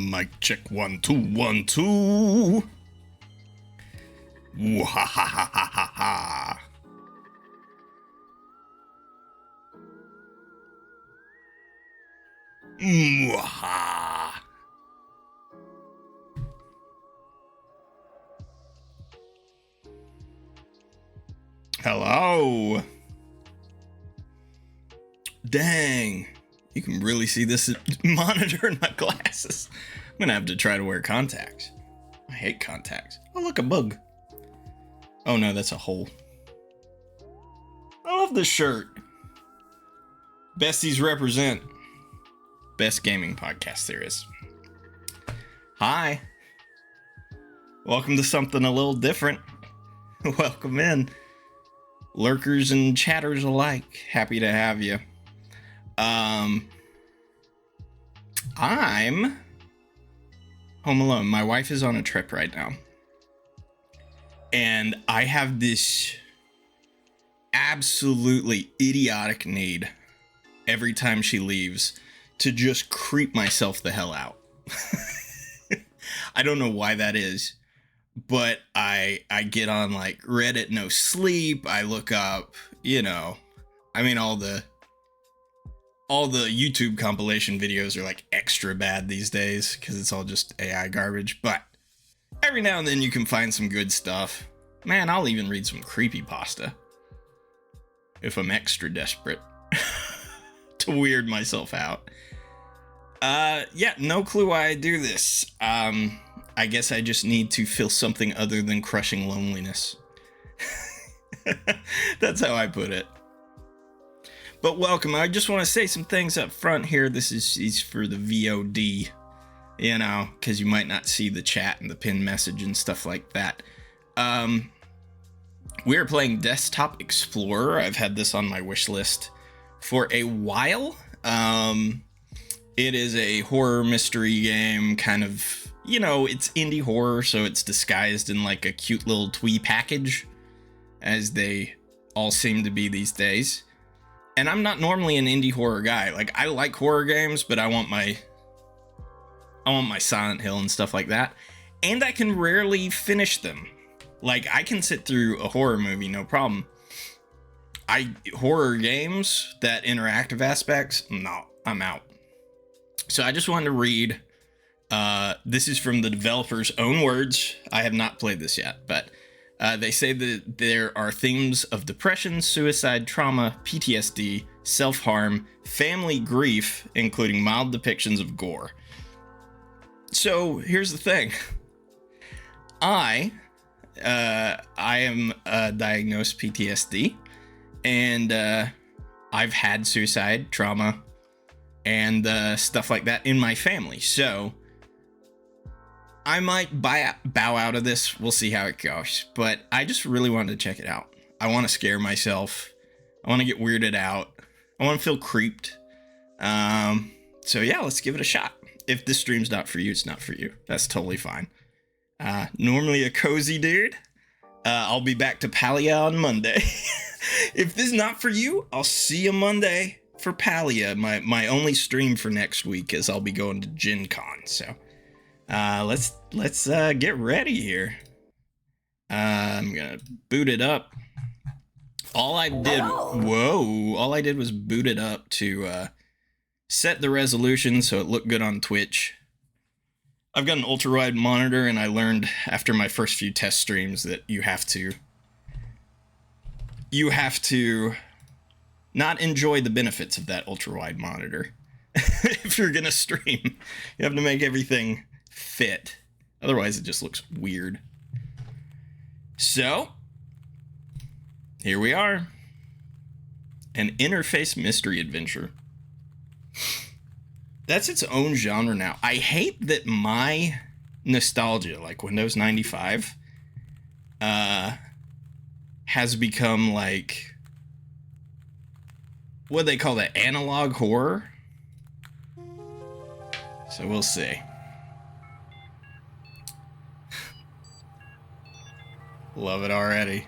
Mic check 1 2 1 2. Wah ha ha ha ha ha ha. Mwaha. Hello. Dang. You can really see this monitor in my glasses. I'm gonna have to try to wear contacts. I hate contacts. Oh, look, a bug. Oh no, that's a hole. I love this shirt. Besties represent. Best gaming podcast there is. Hi. Welcome to something a little different. Welcome in. Lurkers and chatters alike. Happy to have you. I'm home alone. My wife is on a trip right now. And I have this absolutely idiotic need every time she leaves to just creep myself the hell out. I don't know why that is, but I get on like Reddit no sleep. I look up, all the YouTube compilation videos are like extra bad these days because it's all just AI garbage. But every now and then you can find some good stuff. Man, I'll even read some creepypasta if I'm extra desperate to weird myself out. No clue why I do this. I guess I just need to feel something other than crushing loneliness. That's how I put it. But welcome. I just want to say some things up front here. This is for the VOD, because you might not see the chat and the pinned message and stuff like that. We're playing Desktop Explorer. I've had this on my wish list for a while. It is a horror mystery game, kind of, it's indie horror, so it's disguised in like a cute little twee package, as they all seem to be these days. And I'm not normally an indie horror guy. Like, I like horror games, but I want my Silent Hill and stuff like that. And I can rarely finish them. Like, I can sit through a horror movie, no problem. Horror games, that interactive aspects, no, I'm out. So I just wanted to read, this is from the developer's own words. I have not played this yet, but they say that there are themes of depression, suicide, trauma, PTSD, self-harm, family grief, including mild depictions of gore. So here's the thing. I am diagnosed PTSD, and I've had suicide, trauma, and stuff like that in my family. So I might bow out of this. We'll see how it goes. But I just really wanted to check it out. I want to scare myself. I want to get weirded out. I want to feel creeped. So yeah, let's give it a shot. If this stream's not for you, it's not for you. That's totally fine. Normally a cozy dude. I'll be back to Palia on Monday. If this is not for you, I'll see you Monday for Palia. My only stream for next week is I'll be going to Gen Con. So let's get ready here. I'm gonna boot it up. All I did was boot it up to set the resolution so it looked good on Twitch. I've got an ultra wide monitor, and I learned after my first few test streams that you have to not enjoy the benefits of that ultra wide monitor. If you're gonna stream, you have to make everything fit. Otherwise, it just looks weird. So, here we are. An interface mystery adventure. That's its own genre now. I hate that my nostalgia, like Windows 95, has become like what they call that, analog horror. So we'll see. Love it already.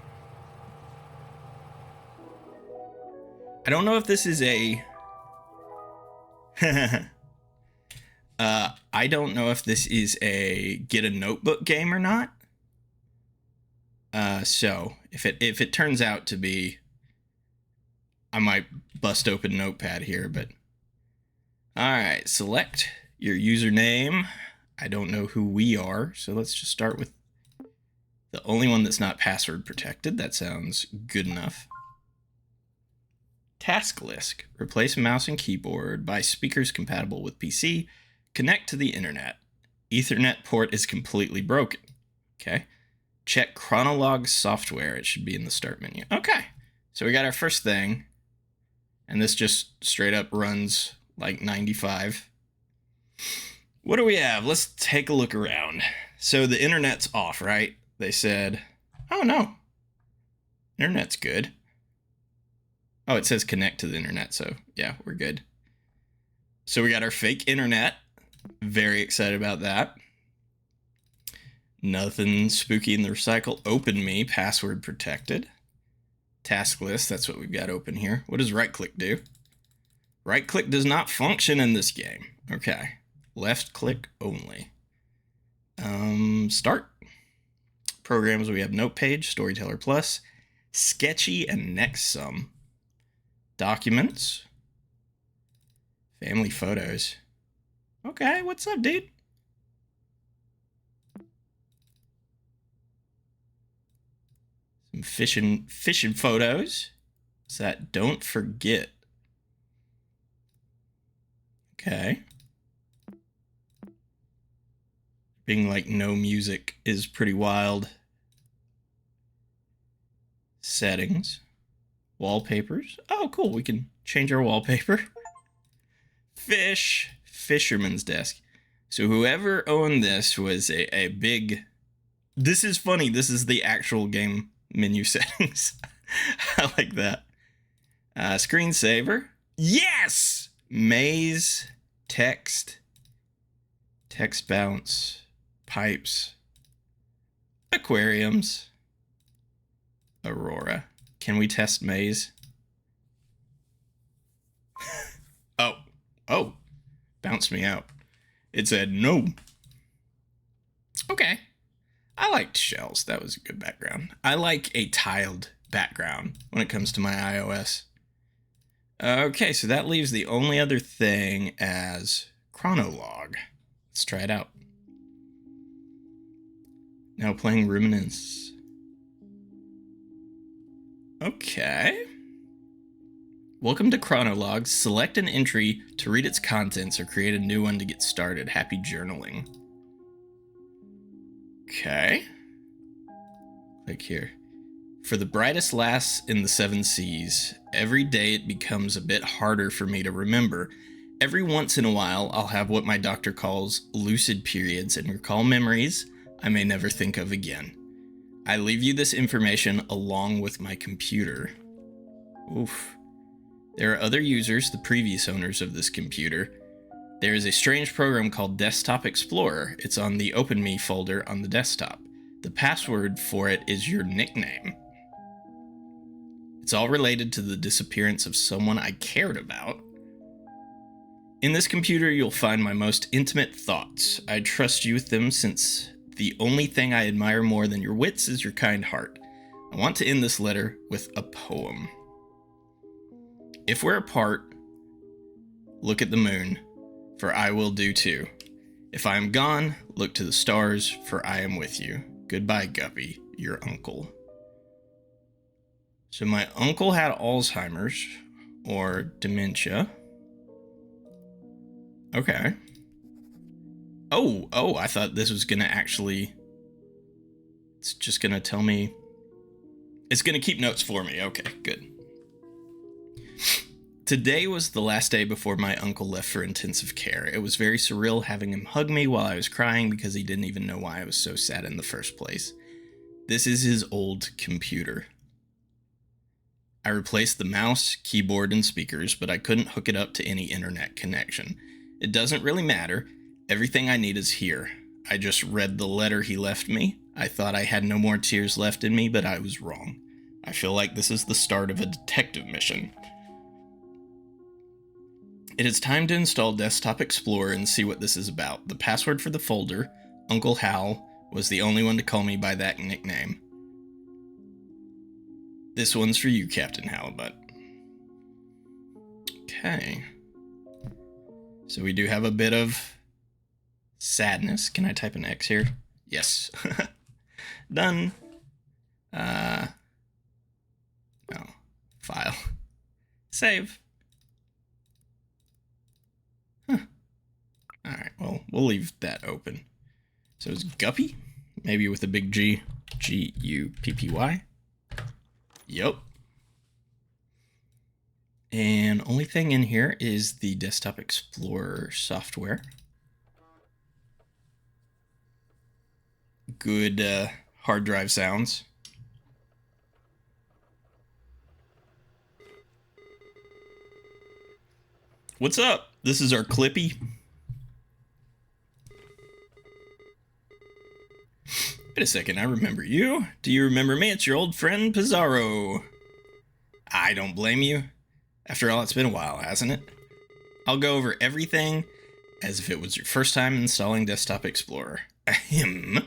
I don't know if this is a I don't know if this is a get a notebook game or not. So if it turns out to be, I might bust open Notepad here, but all right, select your username. I don't know who we are, so let's just start with the only one that's not password protected. That sounds good enough. Task list. Replace mouse and keyboard by speakers compatible with PC. Connect to the internet. Ethernet port is completely broken. Okay. Check Chronolog software. It should be in the start menu. Okay. So we got our first thing. And this just straight up runs like 95. What do we have? Let's take a look around. So the internet's off, right? They said, oh no, internet's good. Oh, it says connect to the internet. So yeah, we're good. So we got our fake internet. Very excited about that. Nothing spooky in the recycle. Open me, password protected. Task list, that's what we've got open here. What does right click do? Right click does not function in this game. Okay. Left click only. Start. Programs, we have Note Page, Storyteller Plus, Sketchy, and Nextsum. Documents. Family photos. Okay, what's up, dude? Some fishing photos. What's that? Don't forget. Okay. Being like no music is pretty wild. Settings. Wallpapers. Oh, cool. We can change our wallpaper. Fisherman's desk. So whoever owned this was a big... This is funny. This is the actual game menu settings. I like that. Screensaver. Yes! Maze. Text. Text bounce. Pipes. Aquariums. Aurora. Can we test maze? Oh. Bounced me out. It said no. Okay. I liked shells. That was a good background. I like a tiled background when it comes to my iOS. Okay, so that leaves the only other thing as Chronolog. Let's try it out. Now playing Ruminants. Okay. Welcome to Chronolog. Select an entry to read its contents or create a new one to get started. Happy journaling. Okay. Click here. For the brightest lass in the 7 seas, every day it becomes a bit harder for me to remember. Every once in a while, I'll have what my doctor calls lucid periods and recall memories I may never think of again. I leave you this information along with my computer. Oof. There are other users, the previous owners of this computer. There is a strange program called Desktop Explorer. It's on the Open Me folder on the desktop. The password for it is your nickname. It's all related to the disappearance of someone I cared about. In this computer, you'll find my most intimate thoughts. I trust you with them since the only thing I admire more than your wits is your kind heart. I want to end this letter with a poem. If we're apart, look at the moon, for I will do too. If I am gone, look to the stars, for I am with you. Goodbye, Guppy, your uncle. So my uncle had Alzheimer's, or dementia. Okay. Oh, I thought this was gonna actually... It's just gonna tell me... It's gonna keep notes for me. Okay, good. Today was the last day before my uncle left for intensive care. It was very surreal having him hug me while I was crying because he didn't even know why I was so sad in the first place. This is his old computer. I replaced the mouse, keyboard, and speakers, but I couldn't hook it up to any internet connection. It doesn't really matter. Everything I need is here. I just read the letter he left me. I thought I had no more tears left in me, but I was wrong. I feel like this is the start of a detective mission. It is time to install Desktop Explorer and see what this is about. The password for the folder, Uncle Hal, was the only one to call me by that nickname. This one's for you, Captain Halibut. Okay. So we do have a bit of sadness. Can I type an X here? Yes. Done. No. File. Save. Huh. Alright, well, we'll leave that open. So it's Guppy? Maybe with a big G. G-U-P-P-Y. Yep. And only thing in here is the Desktop Explorer software. Good hard drive sounds. What's up? This is our Clippy. Wait a second, I remember you. Do you remember me? It's your old friend Pizarro. I don't blame you. After all, it's been a while, hasn't it? I'll go over everything as if it was your first time installing Desktop Explorer. Ahem.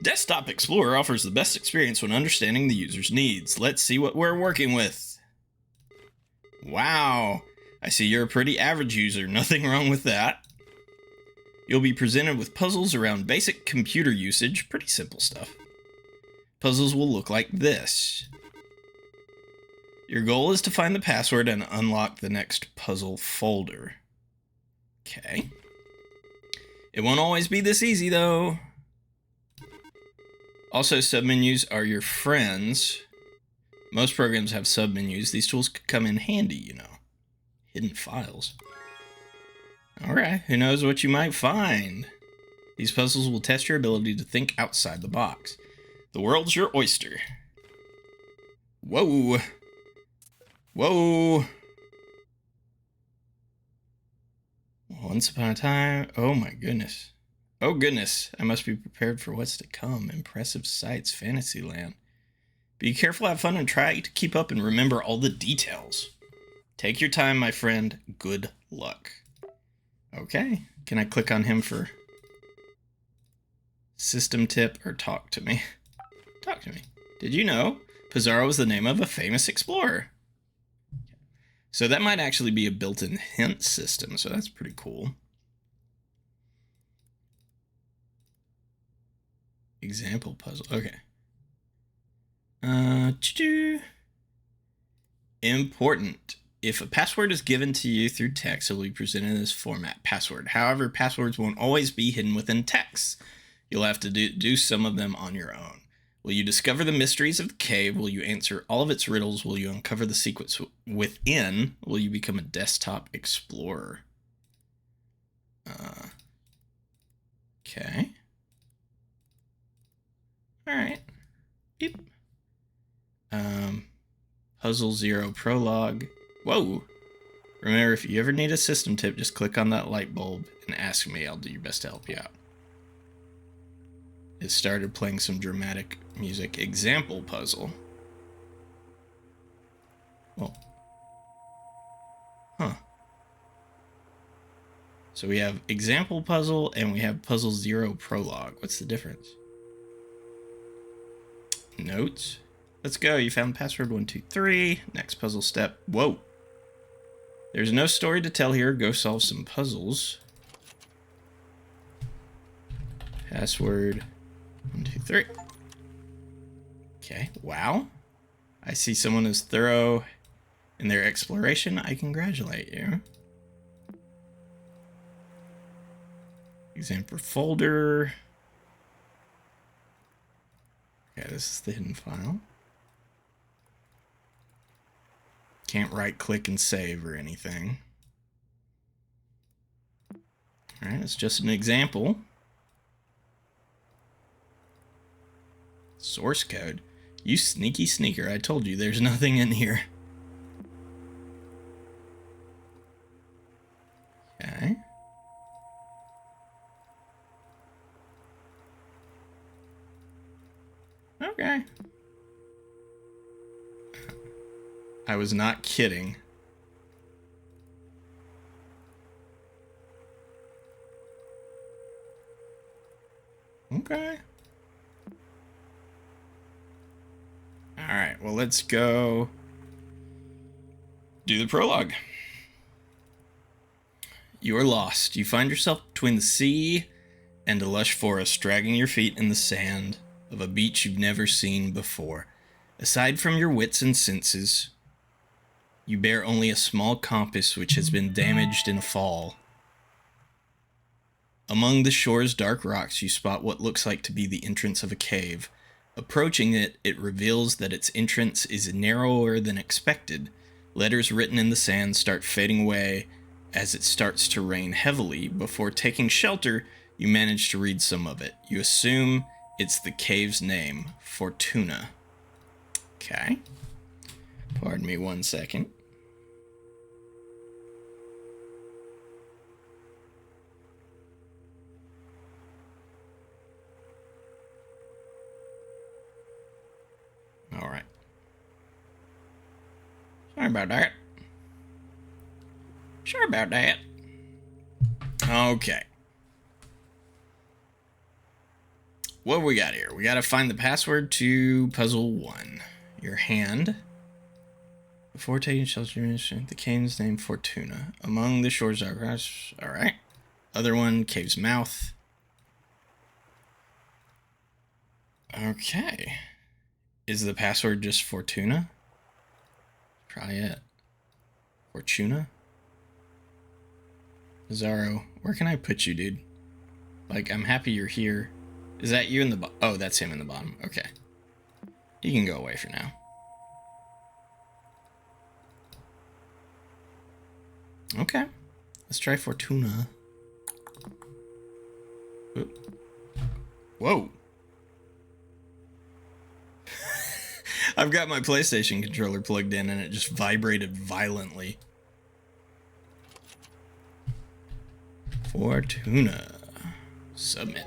Desktop Explorer offers the best experience when understanding the user's needs. Let's see what we're working with. Wow. I see you're a pretty average user. Nothing wrong with that. You'll be presented with puzzles around basic computer usage. Pretty simple stuff. Puzzles will look like this. Your goal is to find the password and unlock the next puzzle folder. Okay. It won't always be this easy, though. Also, submenus are your friends. Most programs have submenus. These tools could come in handy, you know. Hidden files. Alright, who knows what you might find? These puzzles will test your ability to think outside the box. The world's your oyster. Whoa. Whoa. Once upon a time. Oh my goodness. Oh goodness. I must be prepared for what's to come. Impressive sights, Fantasyland. Be careful, have fun, and try to keep up and remember all the details. Take your time, my friend. Good luck. Okay. Can I click on him for system tip or talk to me? Talk to me. Did you know Pizarro was the name of a famous explorer? So that might actually be a built-in hint system, so that's pretty cool. Example puzzle. Okay. Important. If a password is given to you through text, it will be presented in this format, password. However, passwords won't always be hidden within text. You'll have to do some of them on your own. Will you discover the mysteries of the cave? Will you answer all of its riddles? Will you uncover the secrets within? Will you become a desktop explorer? Okay. Alright. Beep. Puzzle 0 prologue. Whoa! Remember, if you ever need a system tip, just click on that light bulb and ask me. I'll do your best to help you out. It started playing some dramatic music. Example puzzle. Oh. Huh. So we have example puzzle and we have puzzle 0 prologue. What's the difference? Notes. Let's go. You found password 123. Next puzzle step. Whoa. There's no story to tell here. Go solve some puzzles. Password 123. Okay. Wow. I see someone is thorough in their exploration. I congratulate you. Example folder. Okay, this is the hidden file. Can't right click and save or anything. Alright, it's just an example. Source code. You sneaky sneaker. I told you there's nothing in here. Okay. Okay. I was not kidding. Okay. Alright, well, let's go do the prologue. You are lost. You find yourself between the sea and a lush forest, dragging your feet in the sand of a beach you've never seen before. Aside from your wits and senses, you bear only a small compass which has been damaged in a fall. Among the shore's dark rocks, you spot what looks like to be the entrance of a cave. Approaching it, it reveals that its entrance is narrower than expected. Letters written in the sand start fading away as it starts to rain heavily. Before taking shelter, you manage to read some of it. You assume it's the cave's name, Fortuna. Okay. Pardon me 1 second. All right. Sorry about that. Sorry about that. Okay. What we got here? We got to find the password to puzzle 1. Your hand. Before taking shelter, the cave's name Fortuna. Among the shores are grass. All right. Other one, cave's mouth. Okay. Is the password just Fortuna? Try it. Fortuna? Zaro, where can I put you, dude? Like, I'm happy you're here. Is that you in the oh, that's him in the bottom. Okay. He can go away for now. Okay. Let's try Fortuna. Oop. Whoa. I've got my PlayStation controller plugged in and it just vibrated violently. Fortuna. Submit.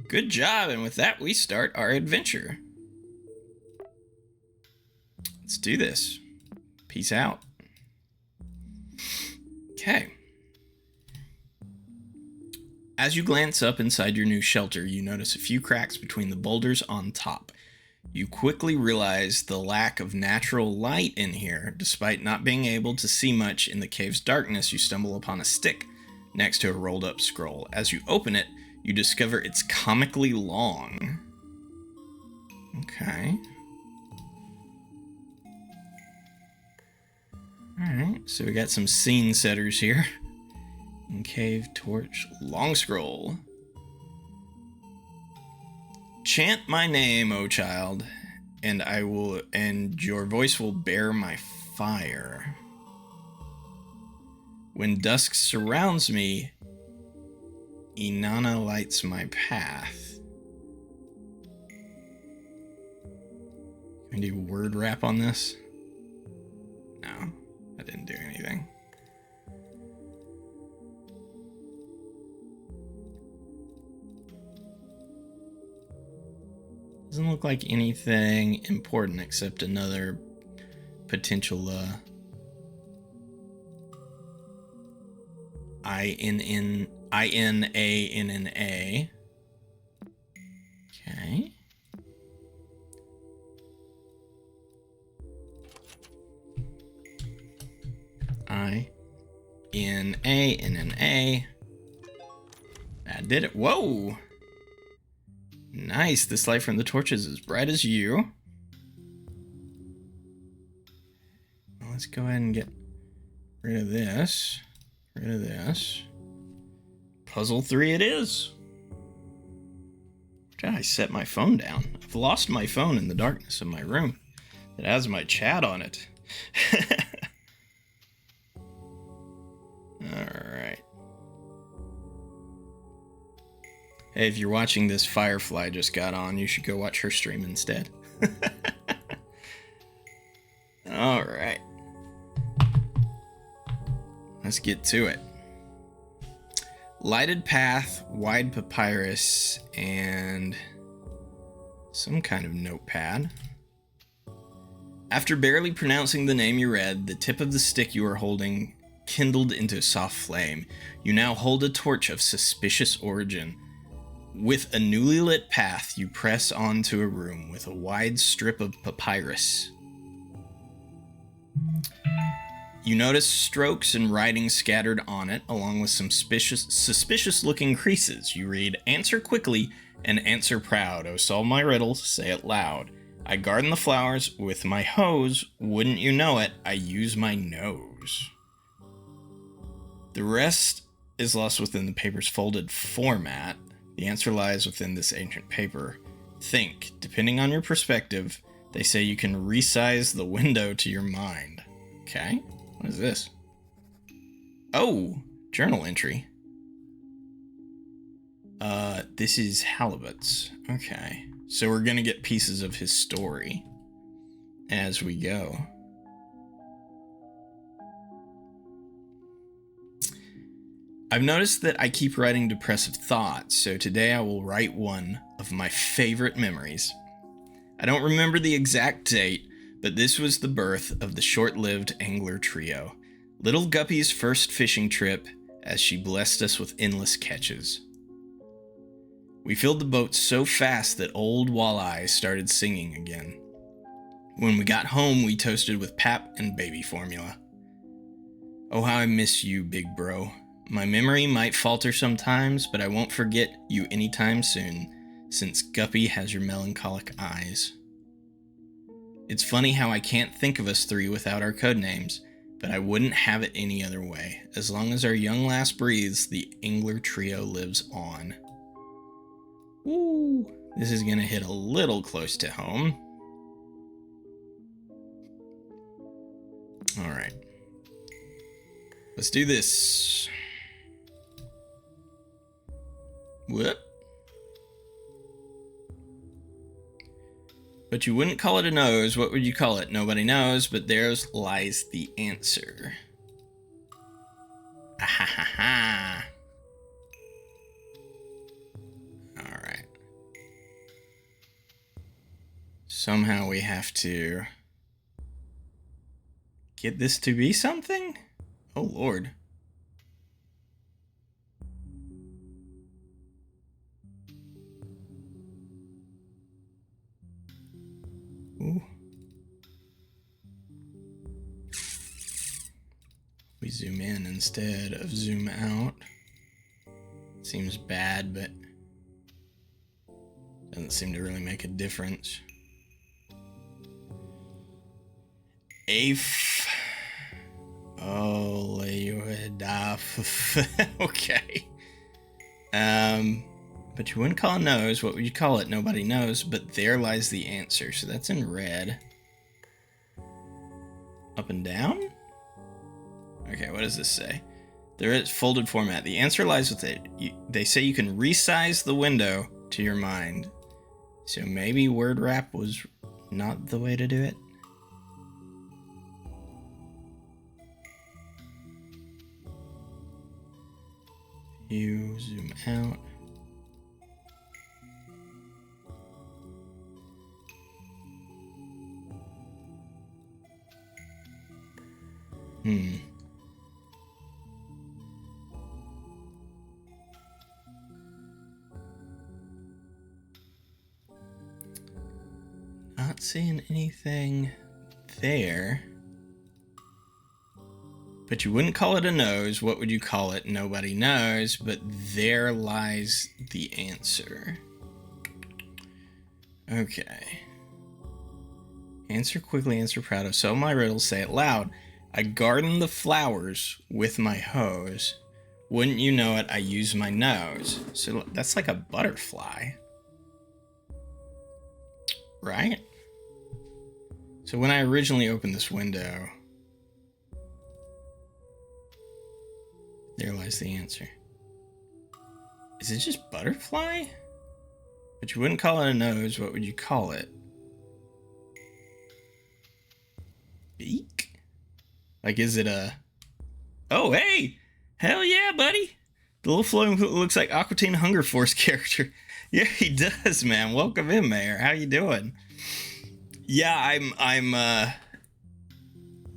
Good job, and with that we start our adventure. Let's do this. Peace out. Okay. As you glance up inside your new shelter, you notice a few cracks between the boulders on top. You quickly realize the lack of natural light in here. Despite not being able to see much in the cave's darkness, you stumble upon a stick next to a rolled up scroll. As you open it, you discover it's comically long. Okay. Alright, so we got some scene setters here. In cave, torch, long scroll. Chant my name, O child, and your voice will bear my fire. When dusk surrounds me, Inanna lights my path. Can I do word rap on this? No, I didn't do anything. Doesn't look like anything important except another potential INANNA. Okay. INANNA. That did it. Whoa! Nice. This light from the torch is as bright as you. Well, let's go ahead and get rid of this. Rid of this. Puzzle 3 it is. Where did I set my phone down? I've lost my phone in the darkness of my room. It has my chat on it. Alright. Hey, if you're watching this, Firefly just got on. You should go watch her stream instead. Alright. Let's get to it. Lighted path, wide papyrus, and some kind of notepad. After barely pronouncing the name you read, the tip of the stick you are holding kindled into a soft flame. You now hold a torch of suspicious origin. With a newly lit path, you press onto a room with a wide strip of papyrus. You notice strokes and writing scattered on it, along with some suspicious-looking creases. You read, "Answer quickly and answer proud. Oh, solve my riddles, say it loud. I garden the flowers with my hose. Wouldn't you know it, I use my nose." The rest is lost within the paper's folded format. The answer lies within this ancient paper. Think, depending on your perspective, they say you can resize the window to your mind. Okay, what is this? Oh, journal entry. This is Halibut's. Okay, so we're gonna get pieces of his story as we go. I've noticed that I keep writing depressive thoughts, so today I will write one of my favorite memories. I don't remember the exact date, but this was the birth of the short-lived angler trio. Little Guppy's first fishing trip, as she blessed us with endless catches. We filled the boat so fast that old Walleye started singing again. When we got home, we toasted with pap and baby formula. Oh, how I miss you, big bro. My memory might falter sometimes, but I won't forget you anytime soon, since Guppy has your melancholic eyes. It's funny how I can't think of us three without our code names, but I wouldn't have it any other way. As long as our young lass breathes, the angler trio lives on. Woo! This is gonna hit a little close to home. Alright. Let's do this. Whoop. But you wouldn't call it a nose. What would you call it? Nobody knows, but there lies the answer. Ah ha ha ha. Alright. Somehow we have to get this to be something? Oh, Lord. Ooh. We zoom in instead of zoom out. Seems bad, but doesn't seem to really make a difference. Afe. Oh, lay your head off. Okay. But you wouldn't call a nose. What would you call it? Nobody knows, but there lies the answer. So that's in red. Up and down? Okay, what does this say? There is folded format. The answer lies with it. They say you can resize the window to your mind. So maybe word wrap was not the way to do it. You zoom out. Not seeing anything there. But you wouldn't call it a nose. What would you call it? Nobody knows, but there lies the answer. Okay. Answer quickly, answer proud of. So my riddles, say it loud. I garden the flowers with my hose. Wouldn't you know it, I use my nose. So that's like a butterfly. Right? So when I originally opened this window, there lies the answer. Is it just butterfly? But you wouldn't call it a nose. What would you call it? Beak? Like, is it a... Oh, hey! Hell yeah, buddy! The little floating looks like Aqua Teen Hunger Force character. Yeah, he does, man. Welcome in, Mayor. How you doing? Yeah,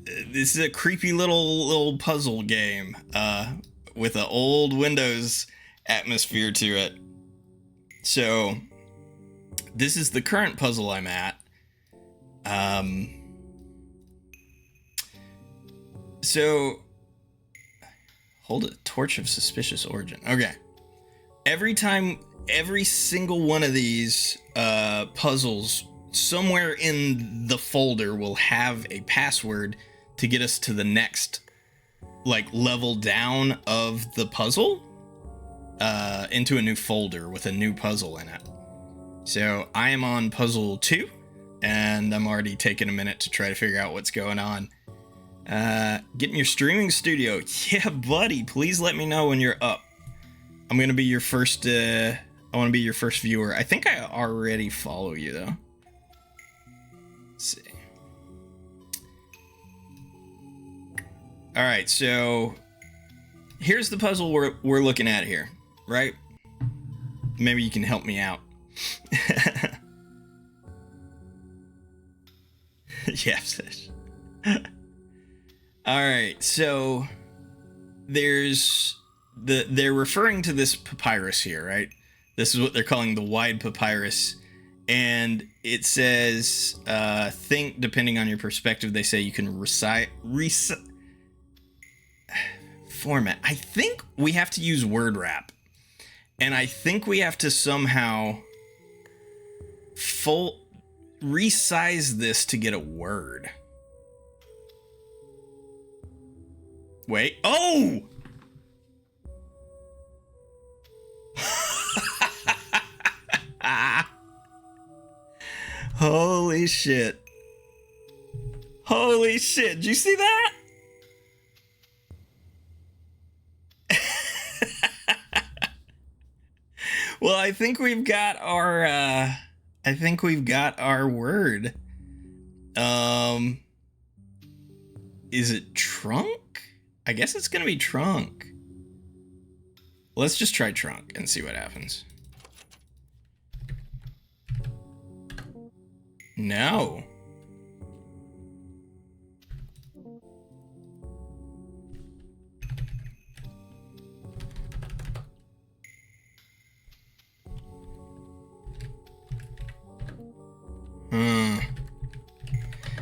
this is a creepy little puzzle game, with an old Windows atmosphere to it. So this is the current puzzle I'm at. So hold it. Torch of suspicious origin. Okay. Every single one of these puzzles, somewhere in the folder will have a password to get us to the next level down of the puzzle into a new folder with a new puzzle in it. So I am on puzzle 2, and I'm already taking a minute to try to figure out what's going on. Get in your streaming studio. Yeah, buddy, please let me know when you're up. I'm gonna be your first I want to be your first viewer. I think I already follow you though. Let's see. All right, so here's the puzzle we're looking at here, right? Maybe you can help me out. Yes. All right, so they're referring to this papyrus here, right? This is what they're calling the wide papyrus, and it says think depending on your perspective. They say you can format. I think we have to use word wrap, and I think we have to somehow resize this to get a word. Wait. Oh! Holy shit. Holy shit. Did you see that? Well, I think we've got our word. Is it trunk? I guess it's gonna be trunk. Let's just try trunk and see what happens. No.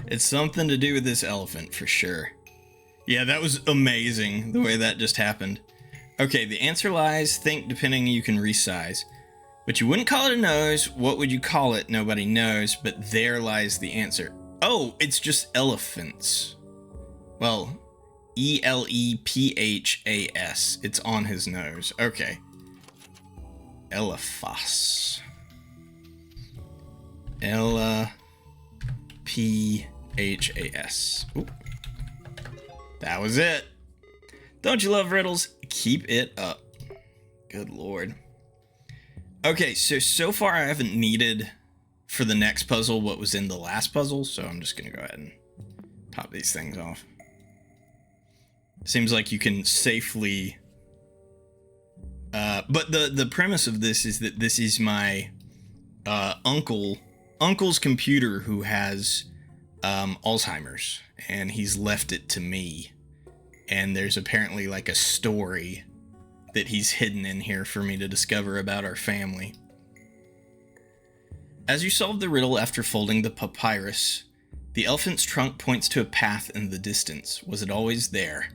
It's something to do with this elephant for sure. Yeah, that was amazing the way that just happened. Okay, the answer lies, think depending, you can resize. But you wouldn't call it a nose. What would you call it? Nobody knows, but there lies the answer. Oh, it's just elephants. Well, Elephas. It's on his nose. Okay. Elephas. Elephas. Ooh. That was it. Don't you love riddles? Keep it up. Good lord. Okay, so far I haven't needed for the next puzzle what was in the last puzzle, so I'm just gonna go ahead and pop these things off. Seems like you can safely but the premise of this is that this is my uncle's computer who has Alzheimer's, and he's left it to me, and there's apparently like a story that he's hidden in here for me to discover about our family. As you solve the riddle after folding the papyrus, the elephant's trunk points to a path in the distance. Was it always there?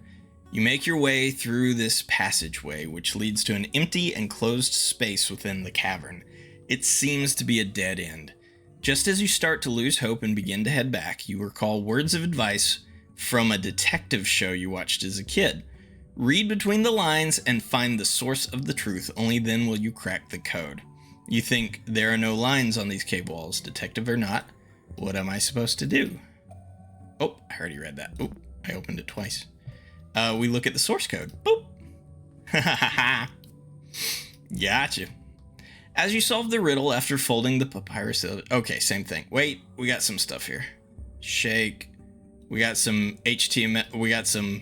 You make your way through this passageway, which leads to an empty and closed space within the cavern. It seems to be a dead end. Just as you start to lose hope and begin to head back, you recall words of advice from a detective show you watched as a kid. Read between the lines and find the source of the truth. Only then will you crack the code. You think there are no lines on these cave walls, detective or not. What am I supposed to do? Oh, I already read that. Oh, I opened it twice. We look at the source code. Boop. Gotcha. As you solve the riddle after folding the papyrus... Okay, same thing. Wait, we got some stuff here. Shake. We got some HTML... We got some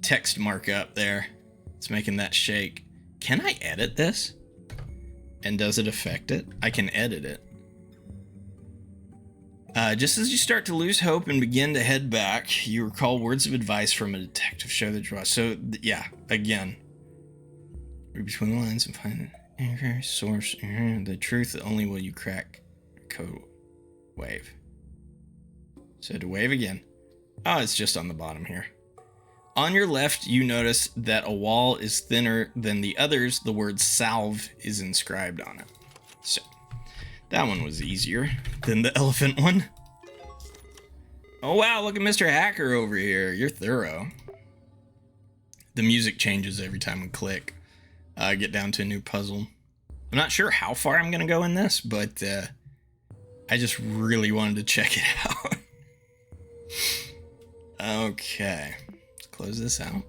text markup there. It's making that shake. Can I edit this? And does it affect it? I can edit it. Just as you start to lose hope and begin to head back, you recall words of advice from a detective show that draws. So, yeah, again. Read between the lines and find Source. The truth only will you crack. Code. Wave. So to wave again. Oh, it's just on the bottom here. On your left, you notice that a wall is thinner than the others. The word salve is inscribed on it. So that one was easier than the elephant one. Oh wow, look at Mr. Hacker over here. You're thorough. The music changes every time we click. Get down to a new puzzle. I'm not sure how far I'm going to go in this, but I just really wanted to check it out. Okay, let's close this out.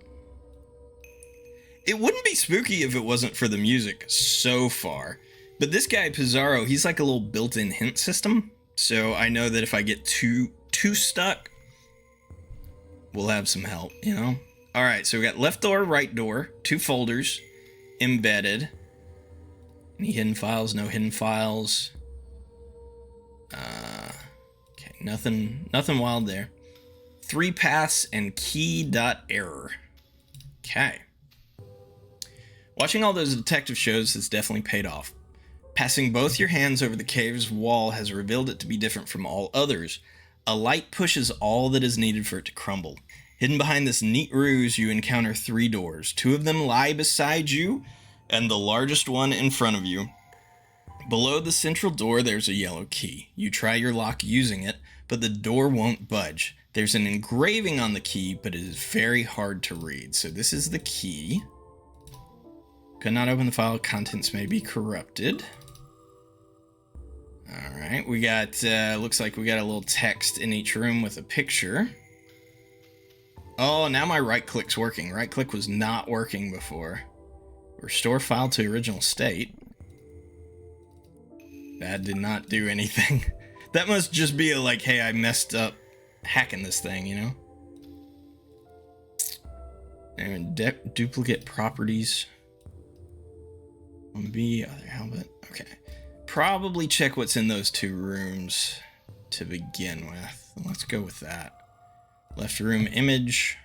It wouldn't be spooky if it wasn't for the music so far. But this guy, Pizarro, he's like a little built-in hint system. So I know that if I get too stuck, we'll have some help, you know? All right, so we got left door, right door, 2 folders, embedded. Any hidden files? No hidden files. Okay, nothing wild there. 3 paths and key.error. Okay. Watching all those detective shows has definitely paid off. Passing both your hands over the cave's wall has revealed it to be different from all others. A light pushes all that is needed for it to crumble. Hidden behind this neat ruse, you encounter 3 doors. 2 of them lie beside you, and the largest one in front of you. Below the central door, there's a yellow key. You try your lock using it, but the door won't budge. There's an engraving on the key, but it is very hard to read. So this is the key. Could not open the file. Contents may be corrupted. All right, we got, looks like we got a little text in each room with a picture. Oh, now my right click's working. Right click was not working before. Restore file to original state. That did not do anything. That must just be a like, hey, I messed up hacking this thing, you know? And duplicate properties. On B, other helmet. Okay. Probably check what's in those 2 rooms to begin with. Let's go with that. Left room image.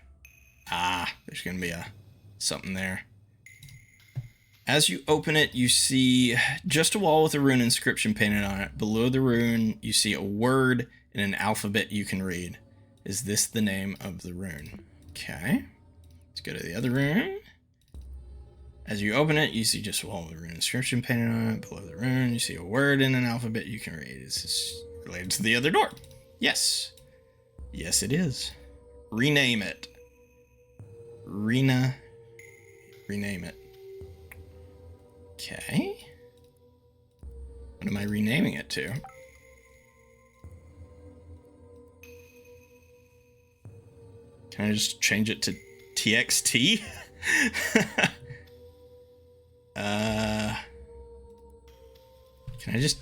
Ah, there's gonna be something there. As you open it, you see just a wall with a rune inscription painted on it. Below the rune, you see a word in an alphabet you can read. Is this the name of the rune? Okay. Let's go to the other room. As you open it, you see just a wall with a rune inscription painted on it. Below the rune, you see a word in an alphabet you can read. Is this related to the other door? Yes. Yes, it is. Rename it. Rename it. Okay. What am I renaming it to? Can I just change it to TXT?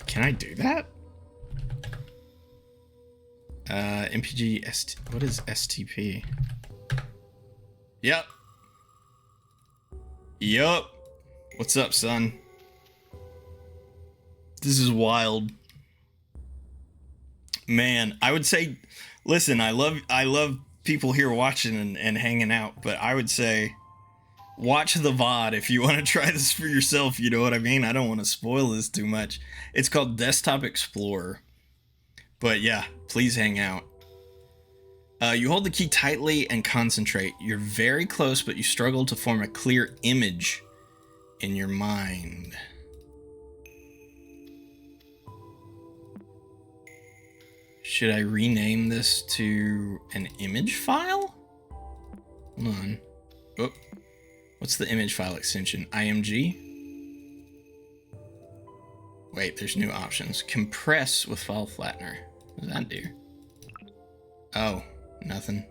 Can I do that? MPG ST, what is STP? Yep. What's up, son? This is wild. Man, I would say, listen, I love people here watching and hanging out, but I would say watch the VOD if you want to try this for yourself, you know what I mean? I don't want to spoil this too much. It's called Desktop Explorer. But yeah, please hang out. You hold the key tightly and concentrate. You're very close, but you struggle to form a clear image in your mind. Should I rename this to an image file? Hold on. Oh, what's the image file extension? IMG? Wait, there's new options. Compress with file flattener. What does that do? Oh, nothing.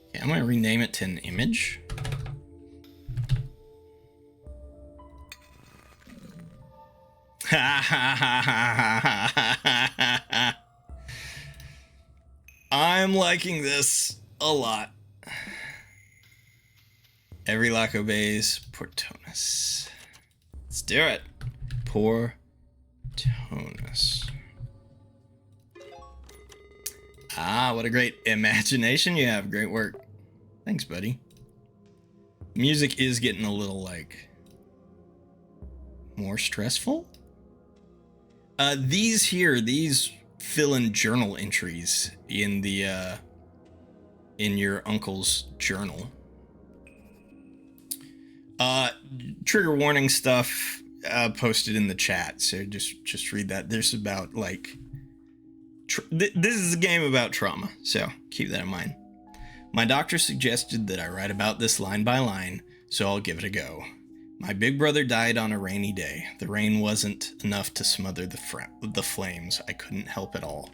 Okay, I'm gonna rename it to an image. I'm liking this a lot. Every lock obeys Portonus. Let's do it. Portonus. Ah, what a great imagination you have. Great work. Thanks, buddy. Music is getting a little, like, more stressful? These fill in journal entries in the in your uncle's journal. Trigger warning stuff posted in the chat, so just read that. There's about like this is a game about trauma, so keep that in mind. My doctor suggested that I write about this line by line, so I'll give it a go. My big brother died on a rainy day. The rain wasn't enough to smother the flames. I couldn't help at all.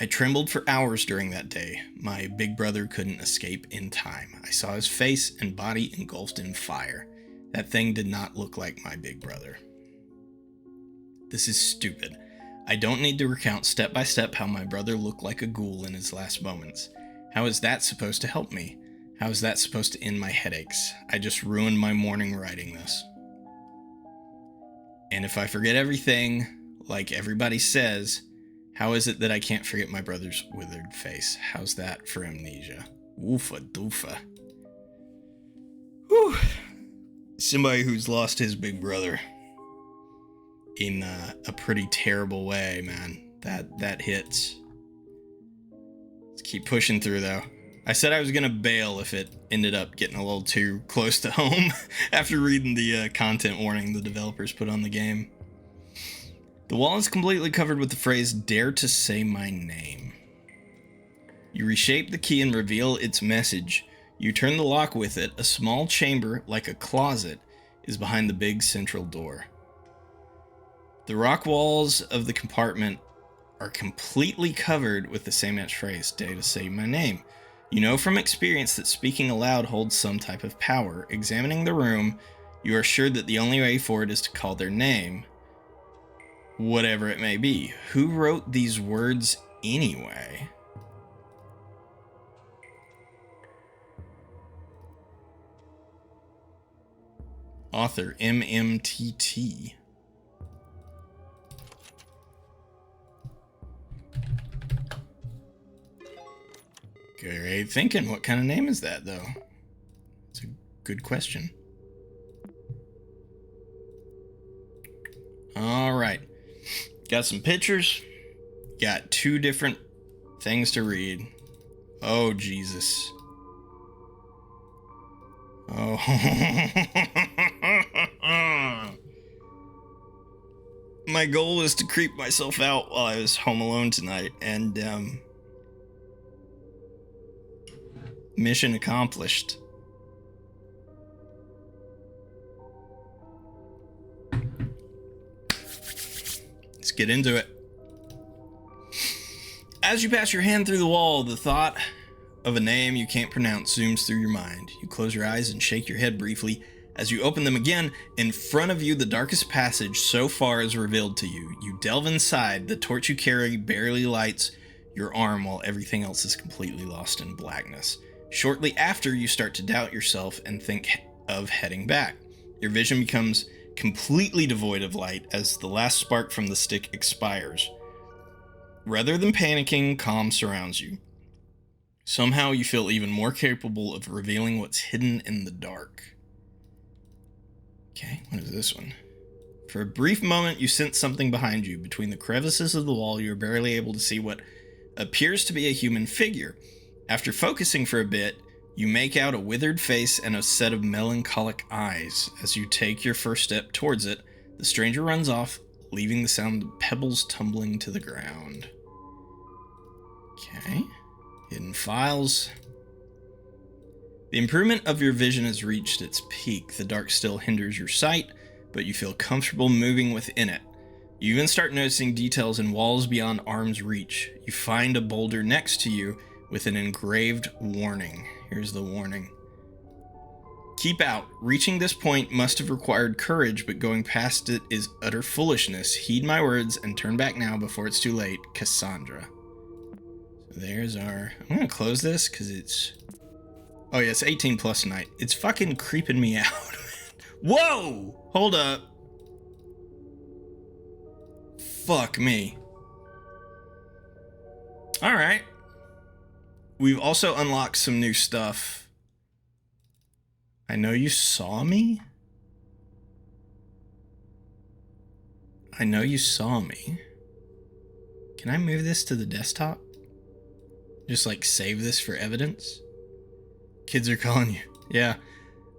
I trembled for hours during that day. My big brother couldn't escape in time. I saw his face and body engulfed in fire. That thing did not look like my big brother. This is stupid. I don't need to recount step by step how my brother looked like a ghoul in his last moments. How is that supposed to help me? How is that supposed to end my headaches? I just ruined my morning writing this. And if I forget everything, like everybody says, how is it that I can't forget my brother's withered face? How's that for amnesia? Woofa doofa. Whew. Somebody who's lost his big brother in a pretty terrible way, man. That hits. Let's keep pushing through, though. I said I was gonna bail if it ended up getting a little too close to home after reading the content warning the developers put on the game. The wall is completely covered with the phrase, "Dare to say my name." You reshape the key and reveal its message. You turn the lock with it. A small chamber, like a closet, is behind the big central door. The rock walls of the compartment are completely covered with the same etched phrase, "Dare to say my name." You know from experience that speaking aloud holds some type of power. Examining the room, you are sure that the only way forward is to call their name, whatever it may be. Who wrote these words anyway? Author MMTT. Great thinking. What kind of name is that, though? It's a good question. All right. Got some pictures. Got two different things to read. Oh, Jesus. Oh. My goal was to creep myself out while I was home alone tonight, and, mission accomplished. Let's get into it. As you pass your hand through the wall, the thought of a name you can't pronounce zooms through your mind. You close your eyes and shake your head briefly. As you open them again, in front of you, the darkest passage so far is revealed to you. You delve inside. The torch you carry barely lights your arm while everything else is completely lost in blackness. Shortly after, you start to doubt yourself and think of heading back. Your vision becomes completely devoid of light as the last spark from the stick expires. Rather than panicking, calm surrounds you. Somehow you feel even more capable of revealing what's hidden in the dark. Okay, what is this one? For a brief moment, you sense something behind you. Between the crevices of the wall, you're barely able to see what appears to be a human figure. After focusing for a bit, you make out a withered face and a set of melancholic eyes. As you take your first step towards it, the stranger runs off, leaving the sound of pebbles tumbling to the ground. Okay. Hidden files. The improvement of your vision has reached its peak. The dark still hinders your sight, but you feel comfortable moving within it. You even start noticing details in walls beyond arm's reach. You find a boulder next to you with an engraved warning. Here's the warning. Keep out. Reaching this point must have required courage, but going past it is utter foolishness. Heed my words and turn back now before it's too late. Cassandra. So there's our... I'm going to close this because it's... Oh yeah, it's 18 plus night. It's fucking creeping me out. Whoa! Hold up. Fuck me. Alright. We've also unlocked some new stuff. I know you saw me? I know you saw me. Can I move this to the desktop? Just like save this for evidence? Kids are calling you. Yeah.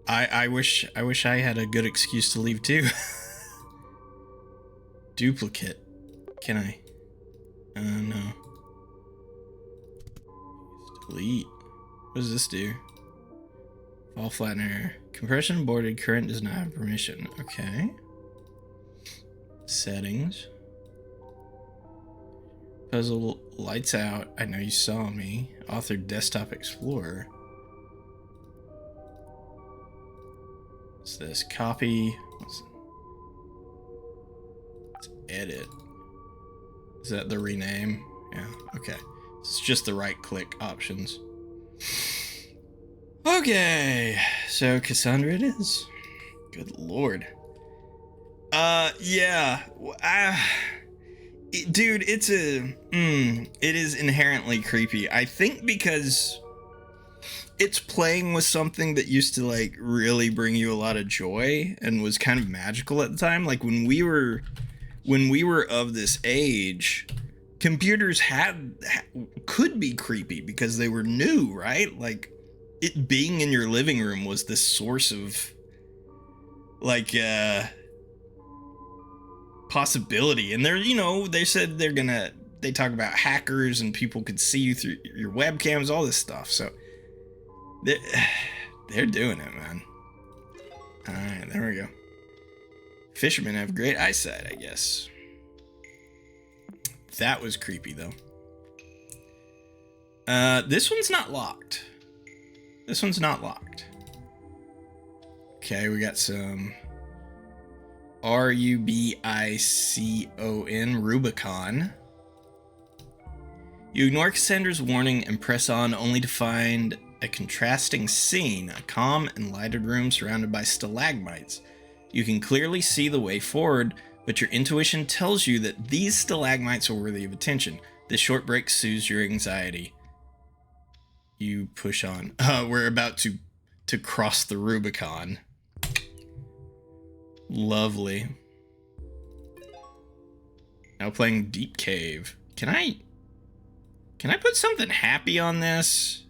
I wish I had a good excuse to leave too. Duplicate. Can I? No. Delete. What does this do? Fall flattener. Compression aborted. Current does not have permission. Okay. Settings. Puzzle lights out. I know you saw me. Author desktop explorer. What's this? Copy. Let's edit. Is that the rename? Yeah. Okay. It's just the right click options. Okay. So Cassandra it is. Good lord. Yeah. Dude, it is inherently creepy. I think because it's playing with something that used to like really bring you a lot of joy and was kind of magical at the time. Like when we were of this age, computers could be creepy because they were new, right? Like it being in your living room was this source of like possibility. And they're, you know, they said they talk about hackers and people could see you through your webcams, all this stuff. So they're doing it, man. All right, there we go. Fishermen have great eyesight, I guess. That was creepy, though. This one's not locked. This one's not locked. Okay, we got some Rubicon, Rubicon. You ignore Cassandra's warning and press on only to find a contrasting scene, a calm and lighted room surrounded by stalagmites. You can clearly see the way forward, but your intuition tells you that these stalagmites are worthy of attention. This short break soothes your anxiety. You push on. We're about to cross the Rubicon. Lovely. Now playing Deep Cave. Can I put something happy on this?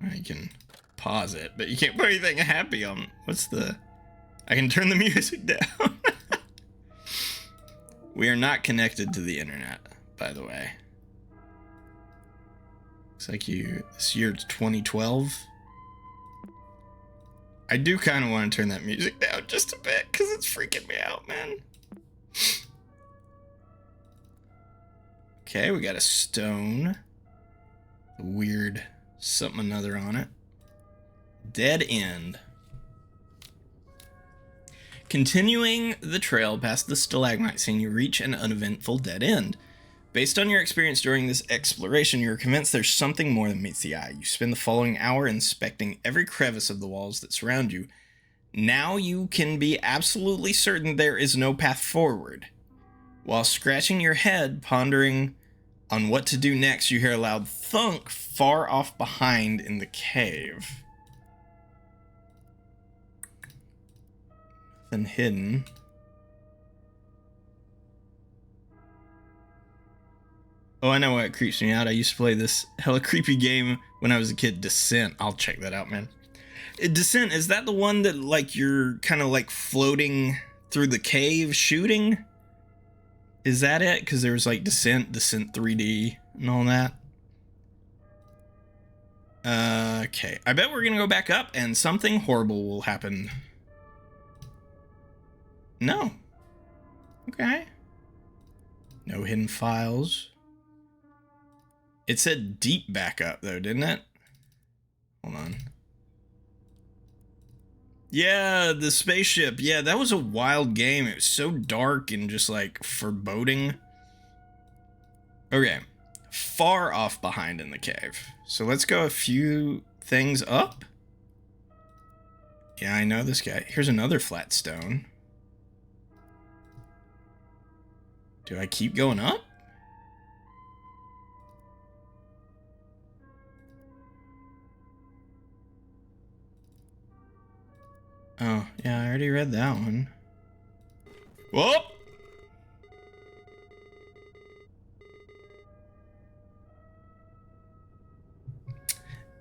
I can pause it, but you can't put anything happy on. I can turn the music down. We are not connected to the internet, by the way. Looks like this year's 2012. I do kind of want to turn that music down just a bit because it's freaking me out, man. Okay, we got a stone. A weird something another on it. Dead end. Continuing the trail past the stalagmite scene, you reach an uneventful dead end. Based on your experience during this exploration, you're convinced there's something more than meets the eye. You spend the following hour inspecting every crevice of the walls that surround you. Now you can be absolutely certain there is no path forward. While scratching your head, pondering on what to do next, you hear a loud thunk far off behind in the cave. Nothing hidden. Oh, I know what creeps me out. I used to play this hella creepy game when I was a kid, Descent. I'll check that out, man. Descent, is that the one that like you're kind of like floating through the cave shooting? Is that it? Because there was like Descent 3D and all that. Okay, I bet we're gonna go back up and something horrible will happen. No. Okay. No hidden files. It said deep backup though, didn't it? Hold on. Yeah, the spaceship. Yeah, that was a wild game. It was so dark and just like foreboding. Okay. Far off behind in the cave. So let's go a few things up. Yeah, I know this guy. Here's another flat stone. Do I keep going up? Oh, yeah, I already read that one. Whoop!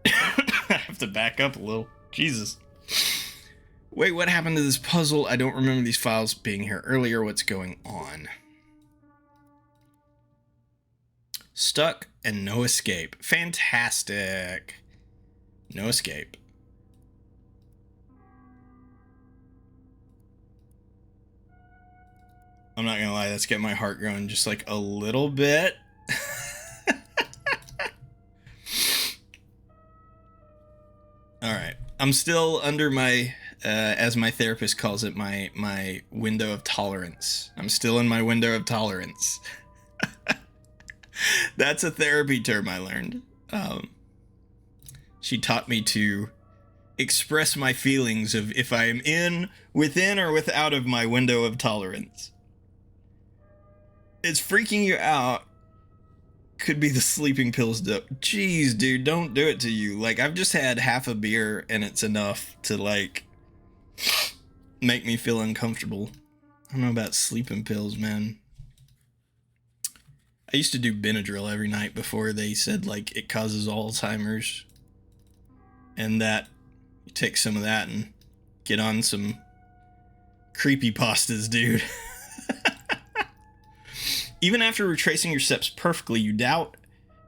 I have to back up a little. Jesus. Wait, what happened to this puzzle? I don't remember these files being here earlier. What's going on? Stuck and no escape. Fantastic. No escape. I'm not gonna lie, that's getting my heart going just like a little bit. Alright. I'm still under my, as my therapist calls it, my window of tolerance. I'm still in my window of tolerance. That's a therapy term I learned. She taught me to express my feelings of if I am within or without of my window of tolerance. It's freaking you out. Could be the sleeping pills. Jeez, dude, don't do it to you. Like, I've just had half a beer and it's enough to, like, make me feel uncomfortable. I don't know about sleeping pills, man. I used to do Benadryl every night before they said, like, it causes Alzheimer's. And that, you take some of that and get on some creepypastas, dude. Even after retracing your steps perfectly, you doubt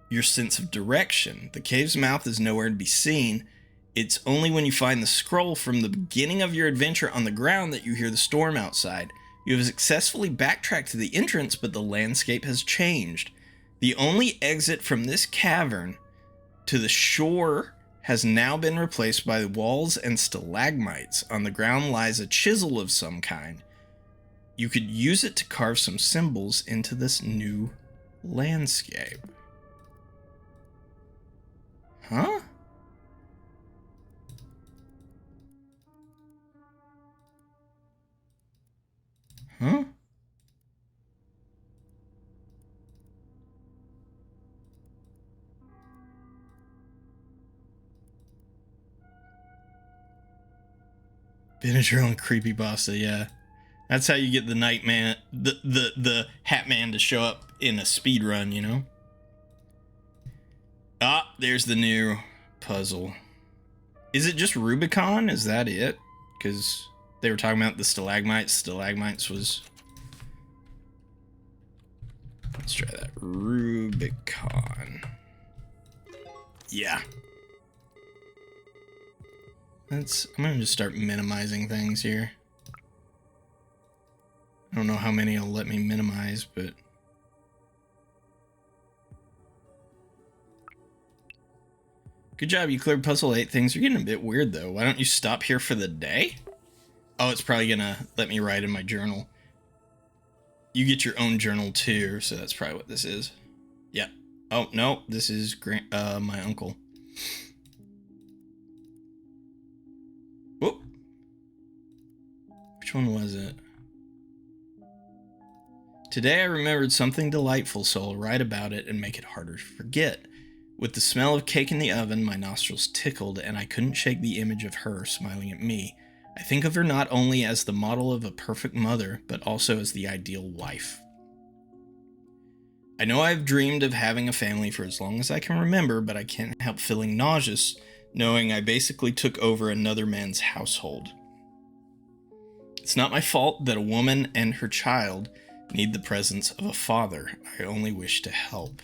your sense of direction. The cave's mouth is nowhere to be seen. It's only when you find the scroll from the beginning of your adventure on the ground that you hear the storm outside. You have successfully backtracked to the entrance, but the landscape has changed. The only exit from this cavern to the shore has now been replaced by walls and stalagmites. On the ground lies a chisel of some kind. You could use it to carve some symbols into this new landscape. Huh? Huh? Benadryl and creepypasta, yeah. That's how you get the Nightman, the Hat Man to show up in a speed run, you know? Ah, there's the new puzzle. Is it just Rubicon? Is that it? Because they were talking about the stalagmites. Stalagmites was... Let's try that. Rubicon. Yeah. I'm gonna just start minimizing things here. I don't know how many will let me minimize, but... Good job, you cleared puzzle 8. Things are getting a bit weird, though. Why don't you stop here for the day? Oh, it's probably gonna let me write in my journal. You get your own journal, too, so that's probably what this is. Yeah. Oh, no, this is my uncle. Whoop. Which one was it? Today I remembered something delightful, so I'll write about it and make it harder to forget. With the smell of cake in the oven, my nostrils tickled, and I couldn't shake the image of her smiling at me. I think of her not only as the model of a perfect mother, but also as the ideal wife. I know I've dreamed of having a family for as long as I can remember, but I can't help feeling nauseous, knowing I basically took over another man's household. It's not my fault that a woman and her child need the presence of a father. I only wish to help.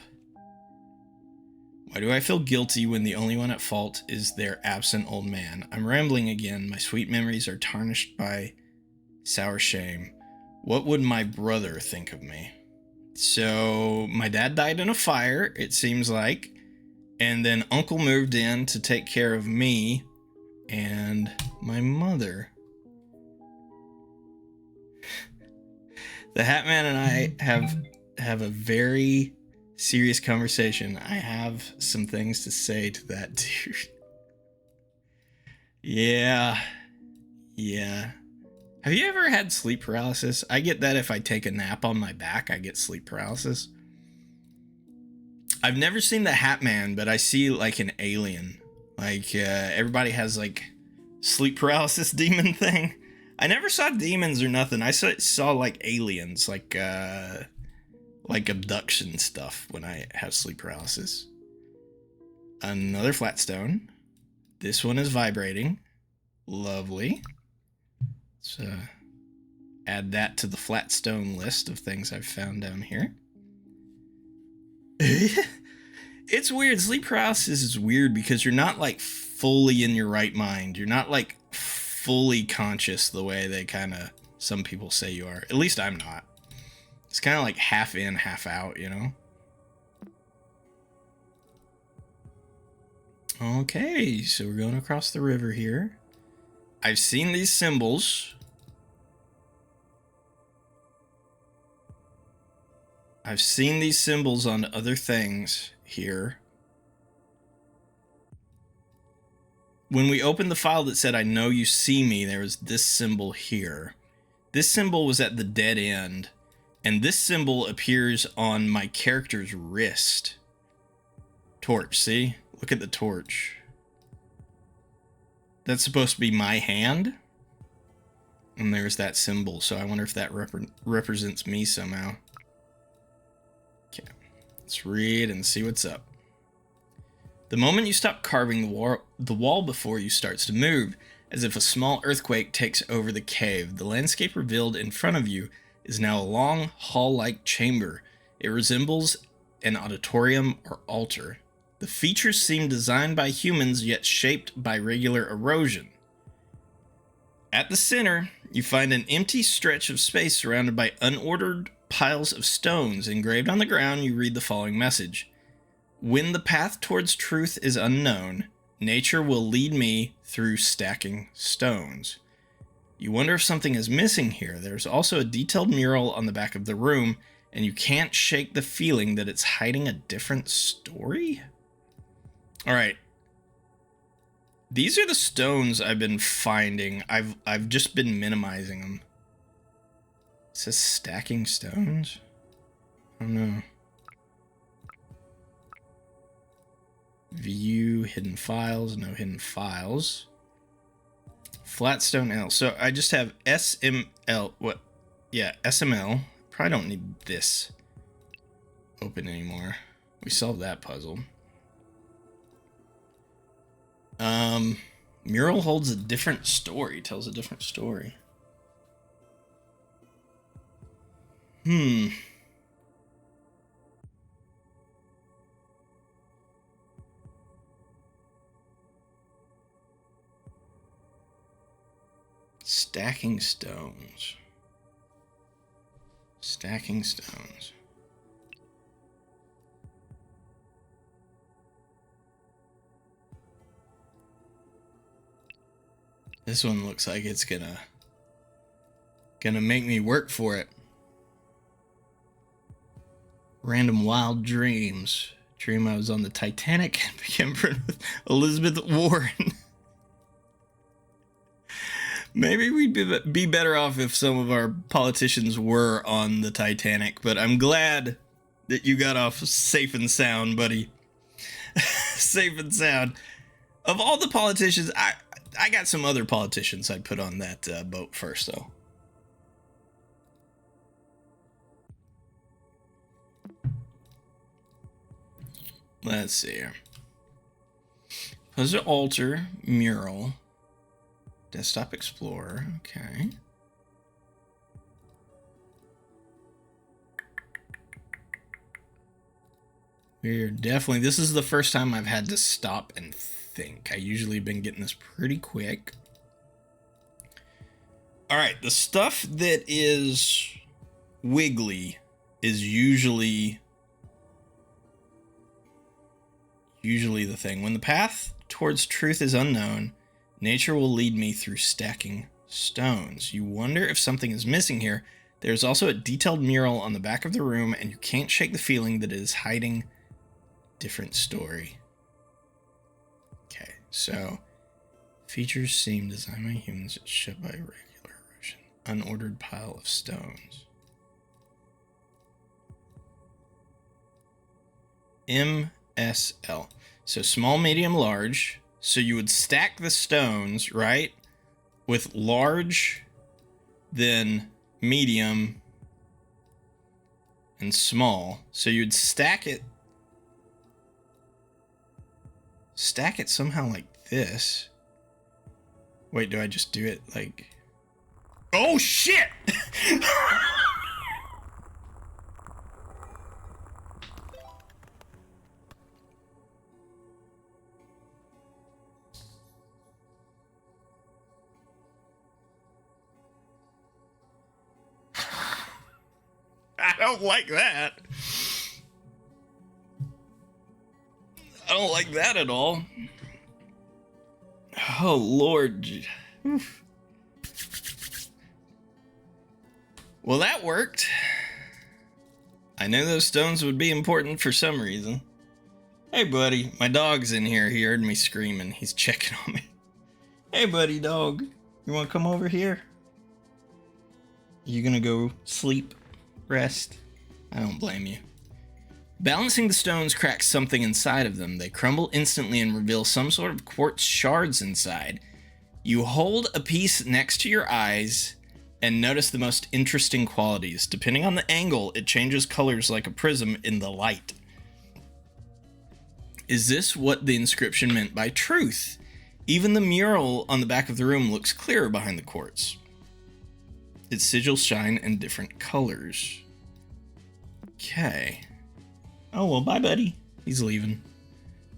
Why do I feel guilty when the only one at fault is their absent old man? I'm rambling again. My sweet memories are tarnished by sour shame. What would my brother think of me? So, my dad died in a fire, it seems like. And then Uncle moved in to take care of me and my mother. The Hat Man and I have a very serious conversation. I have some things to say to that dude. Yeah. Have you ever had sleep paralysis? I get that if I take a nap on my back, I get sleep paralysis. I've never seen the Hat Man, but I see like an alien. Like everybody has like sleep paralysis demon thing. I never saw demons or nothing. I saw like aliens, like abduction stuff when I have sleep paralysis. Another flat stone. This one is vibrating. Lovely. Let's add that to the flat stone list of things I've found down here. It's weird. Sleep paralysis is weird because you're not like fully in your right mind. You're not like fully conscious the way they kind of some people say you are. At least I'm not. It's kind of like half in, half out, you know? Okay, so we're going across the river here. I've seen these symbols. I've seen these symbols on other things here. When we opened the file that said, I know you see me, there was this symbol here. This symbol was at the dead end, and this symbol appears on my character's wrist. Torch, see? Look at the torch. That's supposed to be my hand. And there's that symbol, so I wonder if that represents me somehow. Okay, let's read and see what's up. The moment you stop carving the wall before you starts to move, as if a small earthquake takes over the cave. The landscape revealed in front of you is now a long, hall-like chamber. It resembles an auditorium or altar. The features seem designed by humans, yet shaped by regular erosion. At the center, you find an empty stretch of space surrounded by unordered piles of stones. Engraved on the ground, you read the following message. When the path towards truth is unknown, nature will lead me through stacking stones. You wonder if something is missing here. There's also a detailed mural on the back of the room, and you can't shake the feeling that it's hiding a different story? Alright. These are the stones I've been finding. I've just been minimizing them. It says stacking stones? I don't know. View hidden files, no hidden files. Flatstone L. So I just have SML. What? Yeah, SML. Probably don't need this open anymore. We solved that puzzle. Mural holds a different story, tells a different story. Stacking stones. Stacking stones. This one looks like it's gonna make me work for it. Random wild dreams. Dream I was on the Titanic and became friends with Elizabeth Warren. Maybe we'd be better off if some of our politicians were on the Titanic, but I'm glad that you got off safe and sound, buddy. Safe and sound. Of all the politicians, I got some other politicians I'd put on that boat first, though. Let's see here. Puzzle altar, mural, desktop explorer. Okay. We're definitely, this is the first time I've had to stop and think. I usually been getting this pretty quick. All right, the stuff that is wiggly is usually the thing. When the path towards truth is unknown, nature will lead me through stacking stones. You wonder if something is missing here. There's also a detailed mural on the back of the room, and you can't shake the feeling that it is hiding a different story. Okay, so features seem designed by humans, shaped by regular erosion. Unordered pile of stones. MSL. So small, medium, large. So you would stack the stones, right? With large then medium, and small. So you'd stack it somehow like this. Wait, do I just do it like... Oh, shit! I don't like that. I don't like that at all. Oh, Lord. Oof. Well, that worked. I knew those stones would be important for some reason. Hey, buddy. My dog's in here. He heard me screaming. He's checking on me. Hey, buddy dog. You want to come over here? You gonna go sleep? Rest? I don't blame you. Balancing the stones cracks something inside of them. They crumble instantly and reveal some sort of quartz shards inside. You hold a piece next to your eyes and notice the most interesting qualities. Depending on the angle, it changes colors like a prism in the light. Is this what the inscription meant by truth? Even the mural on the back of the room looks clearer behind the quartz. Its sigils shine in different colors. Okay. Oh, well, bye, buddy. He's leaving.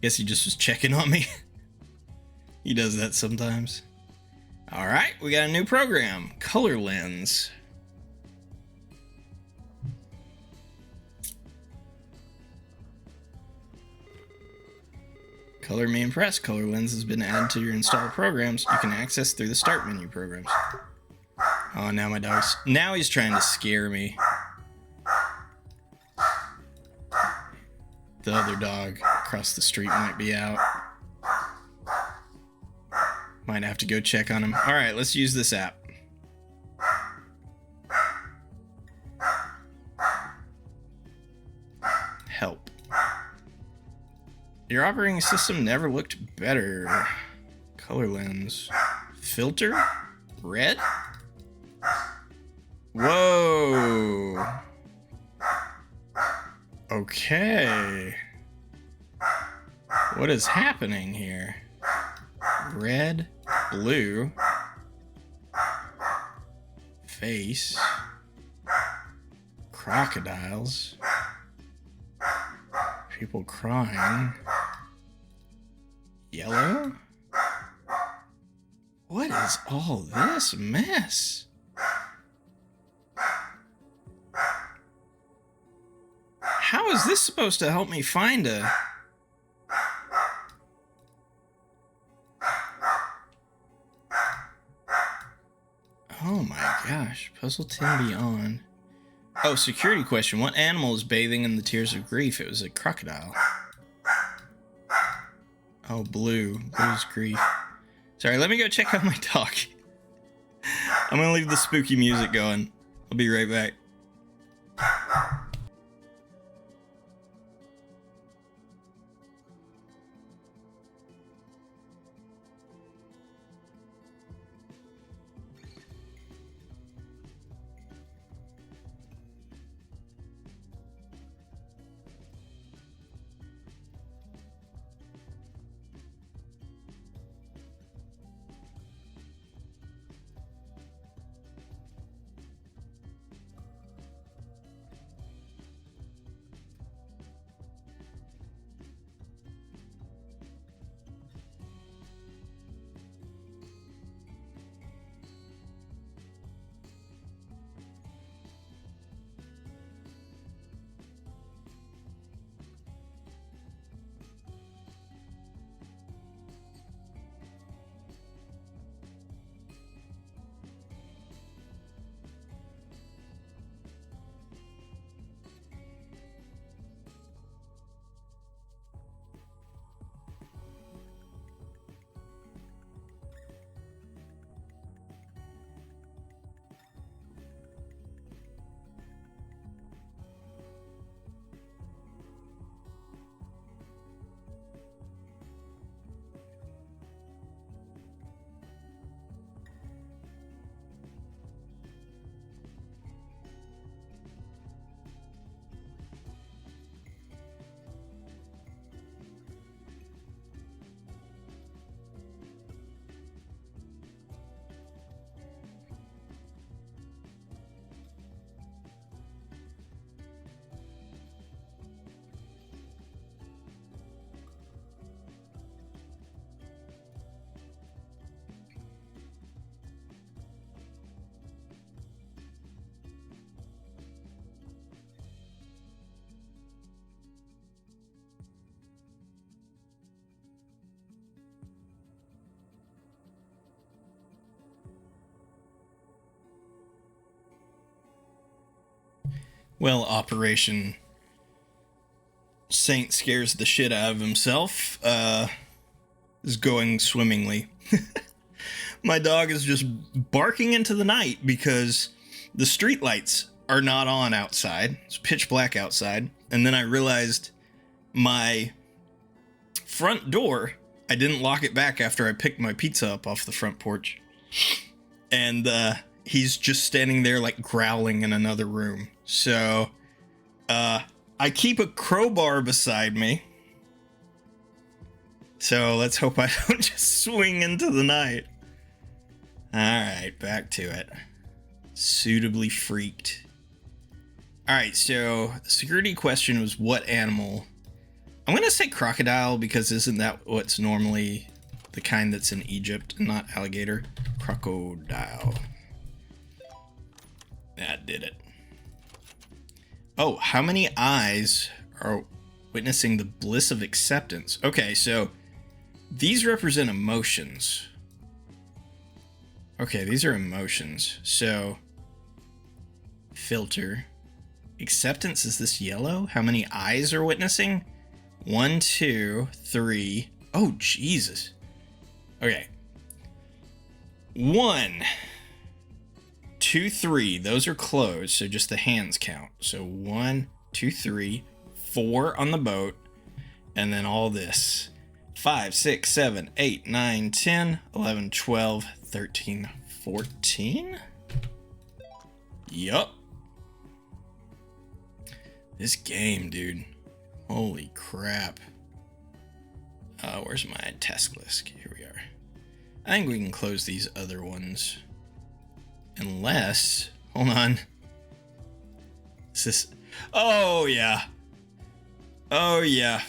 Guess he just was checking on me. He does that sometimes. All right, we got a new program. Color Lens. Color me impressed. Color Lens has been added to your installed programs. You can access through the Start menu programs. Oh, now my dog's... Now he's trying to scare me. The other dog across the street might be out. Might have to go check on him. All right, let's use this app. Help. Your operating system never looked better. Color Lens. Filter? Red? Whoa. Okay. What is happening here? Red, blue, face, crocodiles, people crying, yellow? What is all this mess? How is this supposed to help me find a... Oh my gosh. Puzzle 10 Beyond. Oh, security question. What animal is bathing in the tears of grief? It was a crocodile. Oh, blue. Blue's grief. Sorry, let me go check out my dog. I'm gonna leave the spooky music going. I'll be right back. Well, Operation Saint scares the shit out of himself. Is going swimmingly. My dog is just barking into the night because the streetlights are not on outside. It's pitch black outside. And then I realized my front door, I didn't lock it back after I picked my pizza up off the front porch. And he's just standing there like growling in another room. So I keep a crowbar beside me. So let's hope I don't just swing into the night. Alright, back to it. Suitably freaked. Alright, so the security question was what animal? I'm going to say crocodile because isn't that what's normally the kind that's in Egypt and not alligator? Crocodile. That did it. Oh, how many eyes are witnessing the bliss of acceptance? Okay, so these represent emotions. Okay, these are emotions. So, filter. Acceptance, is this yellow? How many eyes are witnessing? 1, 2, 3. Oh, Jesus. Okay. 1, 2, 3. Those are closed, so just the hands count. So 1, 2, 3, 4 on the boat, and then all this. 5, 6, 7, 8, 9, 10, 11, 12, 13, 14? Yup. This game, dude. Holy crap. Where's my task list? Here we are. I think we can close these other ones. Unless... Hold on. Is this... Oh, yeah. Oh, yeah.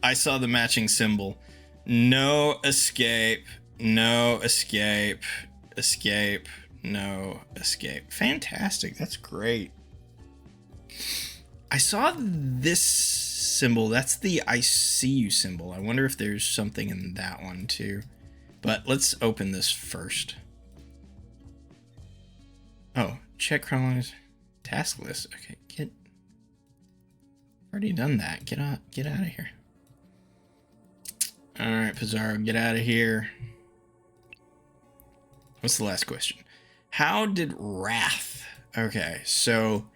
I saw the matching symbol. No escape. No escape. Escape. No escape. Fantastic. That's great. I saw this symbol. That's the I see you symbol. I wonder if there's something in that one too. But let's open this first. Oh, check chronological task list. Okay, already done that. Get out of here. All right, Pizarro, get out of here. What's the last question? How did wrath? Okay, so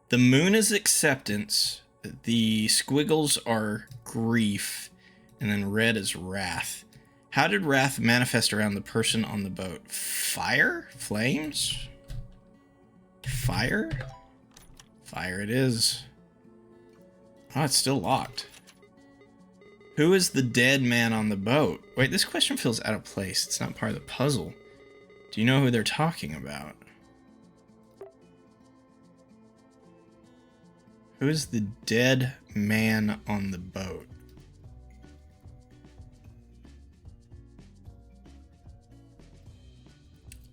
the moon is acceptance, the squiggles are grief, and then red is wrath. How did wrath manifest around the person on the boat? Fire? Flames? Fire? Fire it is. Oh, it's still locked. Who is the dead man on the boat? Wait, this question feels out of place. It's not part of the puzzle. Do you know who they're talking about? Who is the dead man on the boat?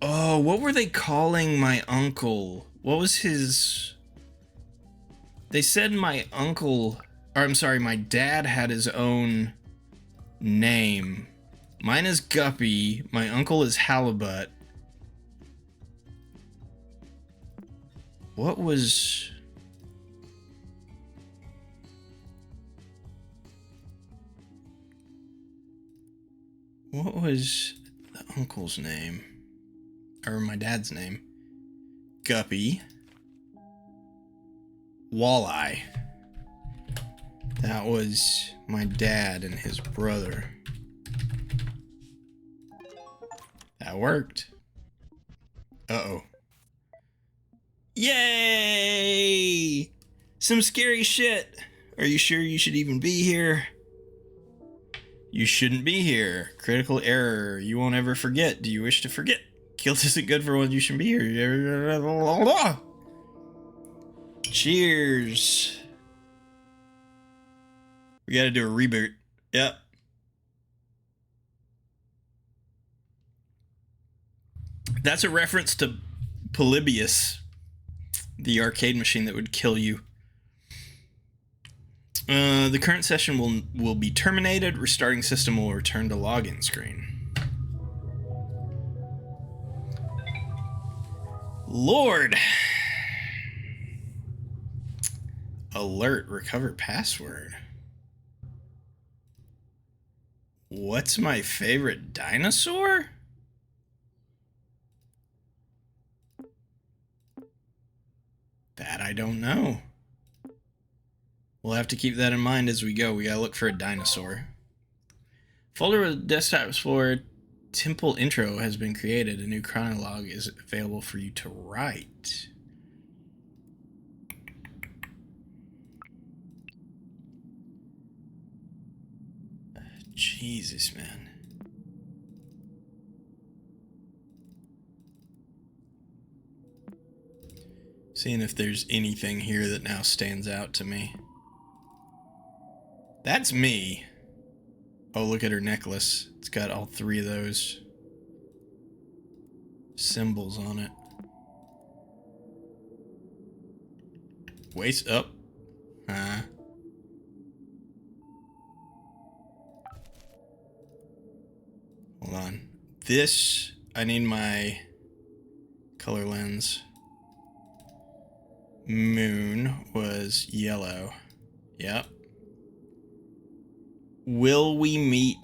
Oh, what were they calling my uncle? What was his... They said my uncle... Or I'm sorry, my dad had his own name. Mine is Guppy. My uncle is Halibut. What was... What was the uncle's name? Or my dad's name? Guppy. Walleye. That was my dad and his brother. That worked. Uh-oh. Yay! Some scary shit. Are you sure you should even be here? You shouldn't be here. Critical error. You won't ever forget. Do you wish to forget? Guilt isn't good for one. You shouldn't be here. Cheers. We gotta do a reboot. Yep. That's a reference to Polybius, the arcade machine that would kill you. The current session will be terminated. Restarting system will return to login screen. Lord. Alert, recover password. What's my favorite dinosaur? That I don't know. We'll have to keep that in mind as we go. We gotta look for a dinosaur. Folder with Desktop Explorer Temple intro has been created. A new chronologue is available for you to write. Jesus, man. Seeing if there's anything here that now stands out to me. That's me. Oh, look at her necklace. It's got all three of those symbols on it. Waist up. Hold on. This, I need my color lens. Moon was yellow. Yep. Will we meet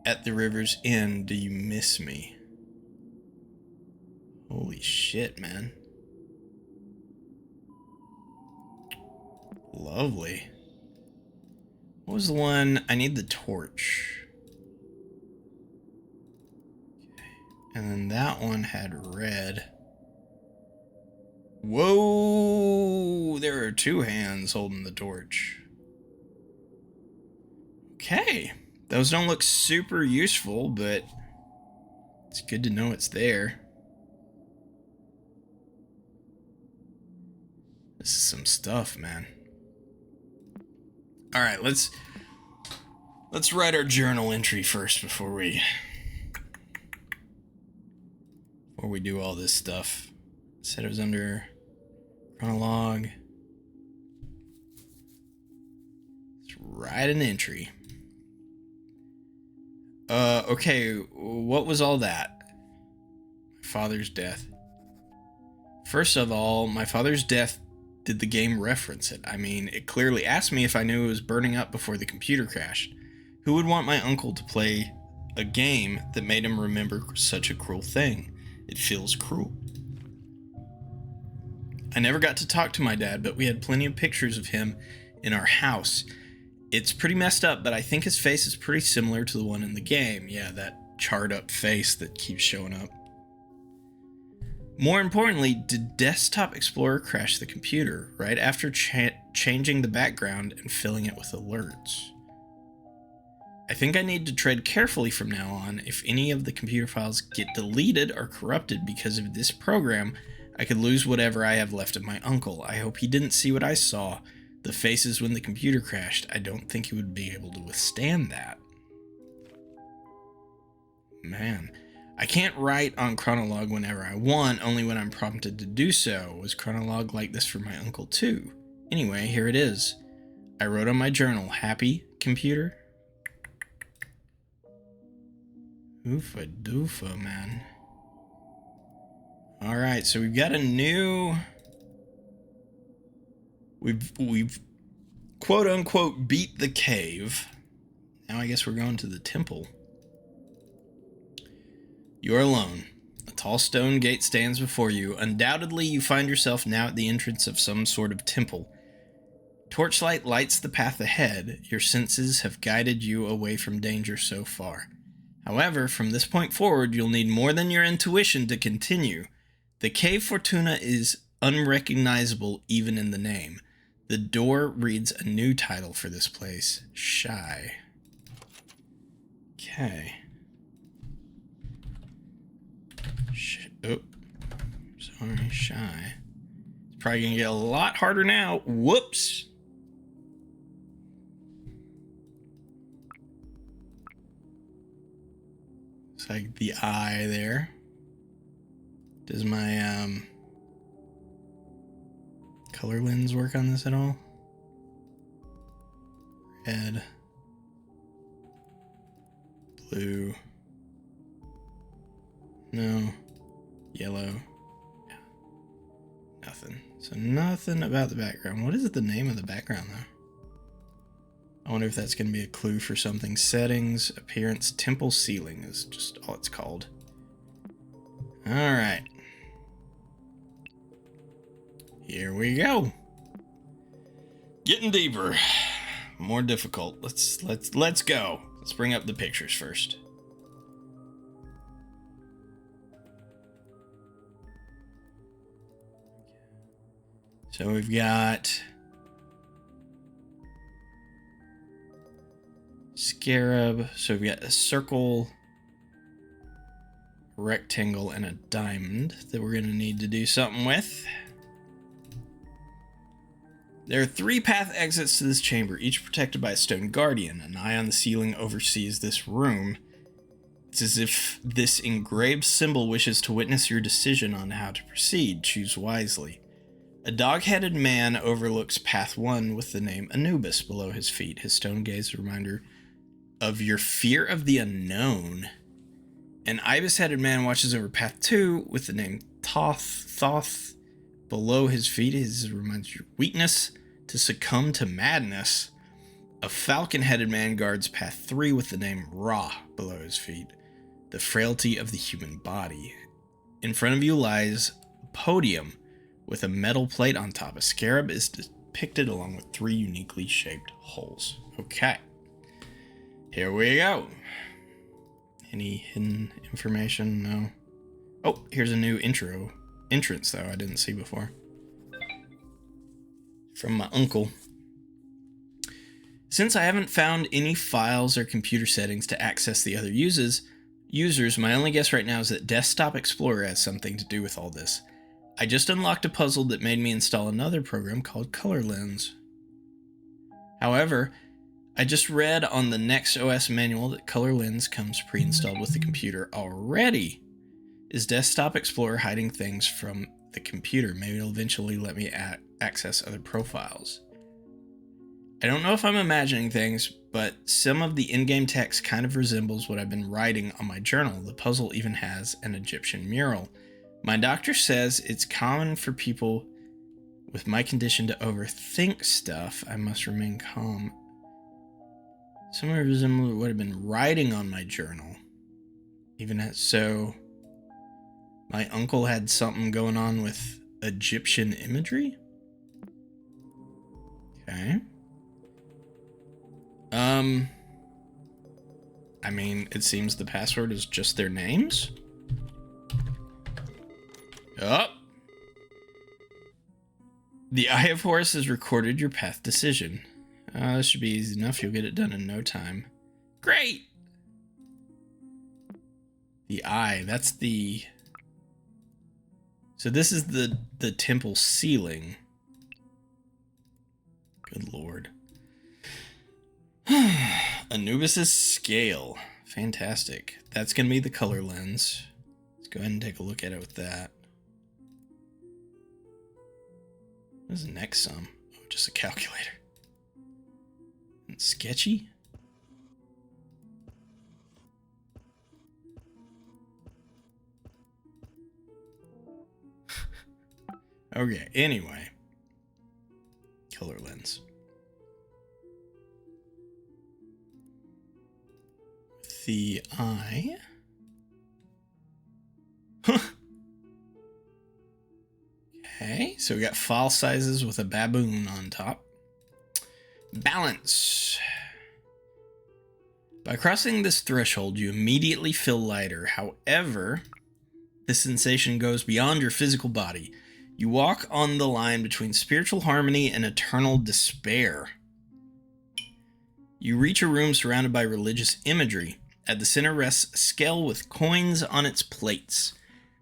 at the river's end? Do you miss me? Holy shit, man. Lovely. What was the one? I need the torch. Okay. And then that one had red. Whoa! There are two hands holding the torch. Okay. Those don't look super useful, but it's good to know it's there. This is some stuff, man. All right, let's write our journal entry first before we do all this stuff. Said it was under chronologue. Let's write an entry. Okay, what was all that? My father's death. First of all, my father's death, did the game reference it? I mean, it clearly asked me if I knew it was burning up before the computer crashed. Who would want my uncle to play a game that made him remember such a cruel thing? It feels cruel. I never got to talk to my dad, but we had plenty of pictures of him in our house. It's pretty messed up, but I think his face is pretty similar to the one in the game. Yeah, that charred up face that keeps showing up. More importantly, did Desktop Explorer crash the computer right after changing the background and filling it with alerts? I think I need to tread carefully from now on. If any of the computer files get deleted or corrupted because of this program, I could lose whatever I have left of my uncle. I hope he didn't see what I saw. The faces when the computer crashed. I don't think he would be able to withstand that. Man. I can't write on chronologue whenever I want, only when I'm prompted to do so. Was chronologue like this for my uncle too? Anyway, here it is. I wrote on my journal, happy, computer? Oofa doofa, man. Alright, so we've got a new... We've quote unquote beat the cave. Now I guess we're going to the temple. You are alone. A tall stone gate stands before you. Undoubtedly, you find yourself now at the entrance of some sort of temple. Torchlight lights the path ahead. Your senses have guided you away from danger so far. However, from this point forward, you'll need more than your intuition to continue. The Cave Fortuna is unrecognizable even in the name. The door reads a new title for this place, Shy. Okay. Oh, sorry, Shy. It's probably gonna get a lot harder now. Whoops. It's like the eye there. Does my color lens work on this at all? Red, blue, no, yellow, Nothing. So nothing about the background. What is the name of the background, though? I wonder if that's going to be a clue for something. Settings, appearance, temple ceiling is just all it's called. All right. Here we go. Getting deeper. More difficult. Let's go. Let's bring up the pictures first. So we've got scarab. So we've got a circle, rectangle, and a diamond that we're going to need to do something with. There are 3 path exits to this chamber, each protected by a stone guardian. An eye on the ceiling oversees this room. It's as if this engraved symbol wishes to witness your decision on how to proceed. Choose wisely. A dog-headed man overlooks path 1 with the name Anubis below his feet. His stone gaze is a reminder of your fear of the unknown. An ibis-headed man watches over path 2 with the name Thoth below his feet. His reminds your weakness to succumb to madness. A falcon-headed man guards path 3 with the name Ra below his feet. The frailty of the human body. In front of you lies a podium with a metal plate on top. A scarab is depicted along with 3 uniquely shaped holes. Okay. Here we go. Any hidden information? No. Oh, here's a new entrance, though, I didn't see before. From my uncle. Since I haven't found any files or computer settings to access the other users, my only guess right now is that Desktop Explorer has something to do with all this. I just unlocked a puzzle that made me install another program called Color Lens. However, I just read on the NextOS manual that Color Lens comes pre-installed with the computer already. Is Desktop Explorer hiding things from the computer? Maybe it'll eventually let me access other profiles. I don't know if I'm imagining things, but some of the in-game text kind of resembles what I've been writing on my journal. The puzzle even has an Egyptian mural. My doctor says it's common for people with my condition to overthink stuff. I must remain calm. Somewhere resemble what I've been writing on my journal. So my uncle had something going on with Egyptian imagery? Okay. I mean, it seems the password is just their names. Oh. The Eye of Horus has recorded your path decision. This should be easy enough. You'll get it done in no time. Great! The eye, that's the... So this is the temple ceiling. Good lord. Anubis's scale. Fantastic. That's going to be the color lens. Let's go ahead and take a look at it with that. What is the next sum? Oh, just a calculator. And sketchy? Okay, anyway. Color lens. The eye. Okay, so we got file sizes with a baboon on top. Balance. By crossing this threshold, you immediately feel lighter. However, this sensation goes beyond your physical body. You walk on the line between spiritual harmony and eternal despair. You reach a room surrounded by religious imagery. At the center rests a scale with coins on its plates.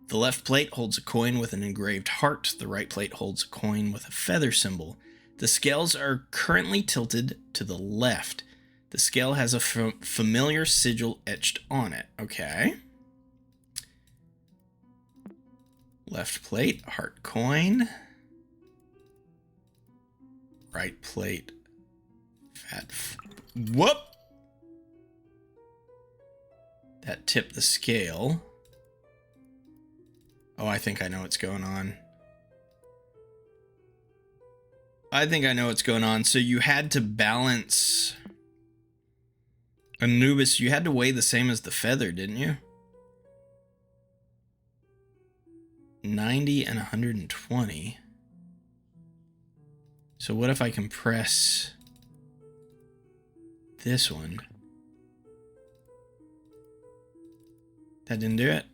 The left plate holds a coin with an engraved heart. The right plate holds a coin with a feather symbol. The scales are currently tilted to the left. The scale has a familiar sigil etched on it. Okay. Left plate, heart coin. Right plate, whoop! That tipped the scale. Oh, I think I know what's going on. I think I know what's going on. So you had to balance Anubis. You had to weigh the same as the feather, didn't you? 90 and 120. So what if I compress this one? That didn't do it.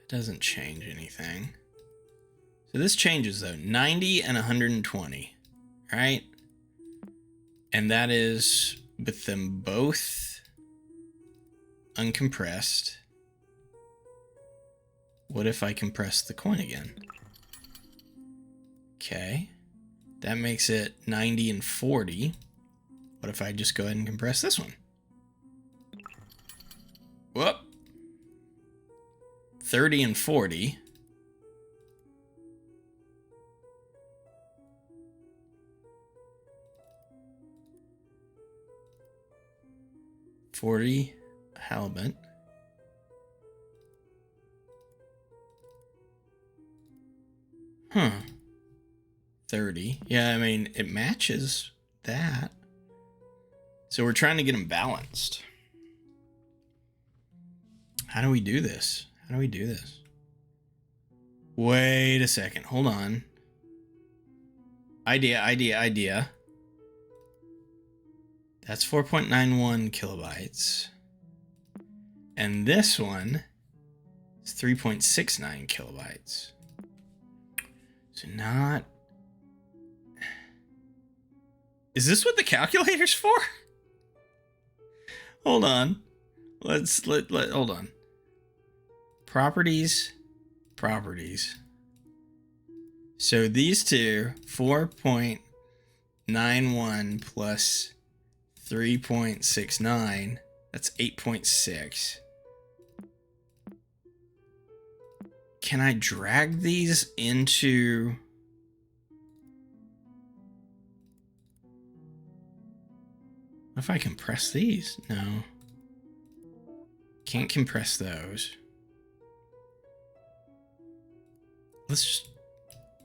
Doesn't change anything. So this changes though. 90 and 120, right? And that is with them both uncompressed. What if I compress the coin again? Okay. That makes it 90 and 40. What if I just go ahead and compress this one? Whoop. 30 and 40. $40 halibut. Huh. 30. Yeah, I mean, it matches that. So we're trying to get them balanced. How do we do this? How do we do this? Wait a second. Hold on. Idea. That's 4.91 kilobytes. And this one is 3.69 kilobytes. So not... Is this what the calculator's for? Hold on. Hold on. Properties. So these two, 4.91 plus 3.69, that's 8.6. Can I drag these into... What if I compress these? No. Can't compress those. Let's just...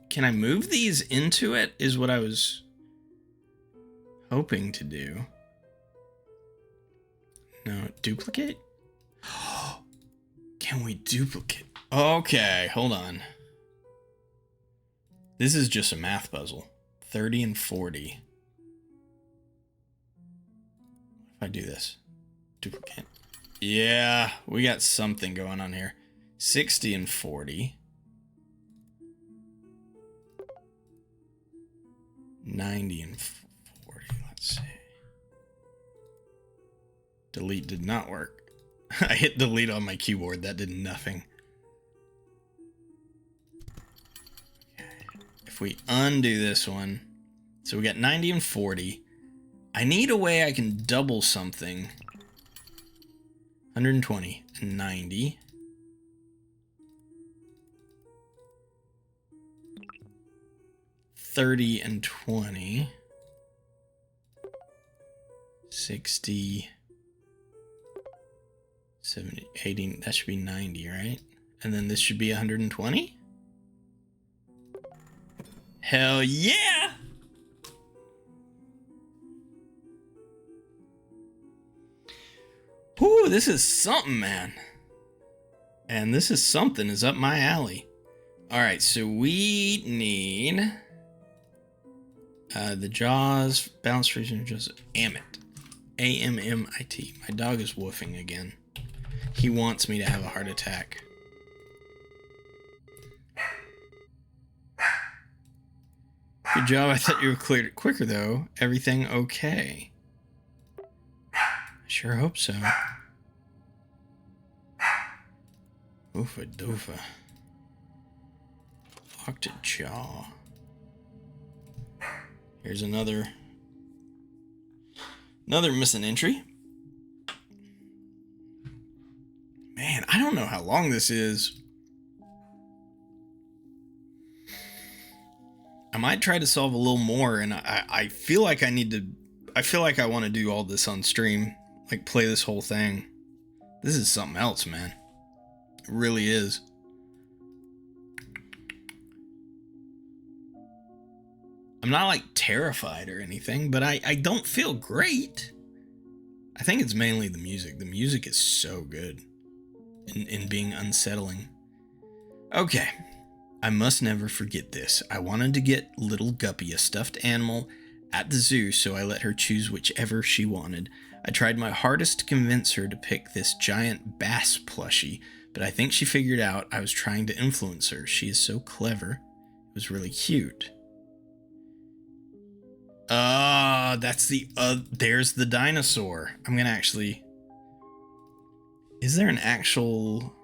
Can I move these into it? Is what I was hoping to do. No, duplicate? Can we duplicate? Okay, hold on. This is just a math puzzle. 30 and 40. If I do this, duplicate. Yeah, we got something going on here. 60 and 40. 90 and 40. Let's see. Delete did not work. I hit delete on my keyboard. That did nothing. Okay. If we undo this one, so we got 90 and 40. I need a way I can double something. 120 and 90. $30 and 20. 60. 70, 80, that should be 90, right? And then this should be 120? Hell yeah! Whew, this is something, man. And this is something is up my alley. Alright, so we need the jaws, balance freezing, just Amit. A-M-M-I-T. My dog is woofing again. He wants me to have a heart attack. Good job. I thought you would cleared it quicker, though. Everything okay? I sure hope so. Oofa doofa. Locked jaw. Here's another missing entry. Man, I don't know how long this is. I might try to solve a little more, and I feel like I need to. I feel like I want to do all this on stream, like play this whole thing. This is something else, man. It really is. I'm not like terrified or anything, but I don't feel great. I think it's mainly the music. The music is so good in being unsettling. Okay. I must never forget this. I wanted to get little Guppy a stuffed animal at the zoo, so I let her choose whichever she wanted. I tried my hardest to convince her to pick this giant bass plushie, but I think she figured out I was trying to influence her. She is so clever. It was really cute. That's the there's the dinosaur. I'm gonna actually. Is there an actual?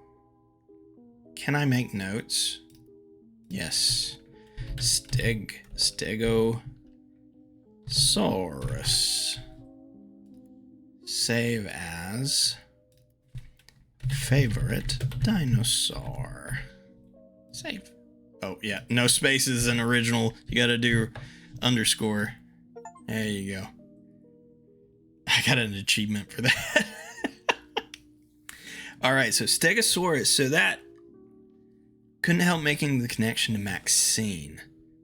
Can I make notes? Yes. Stegosaurus. Save as favorite dinosaur. Save. Oh, yeah. No spaces in original. You gotta do underscore. There you go. I got an achievement for that. Alright, so Stegosaurus. So that couldn't help making the connection to Maxine.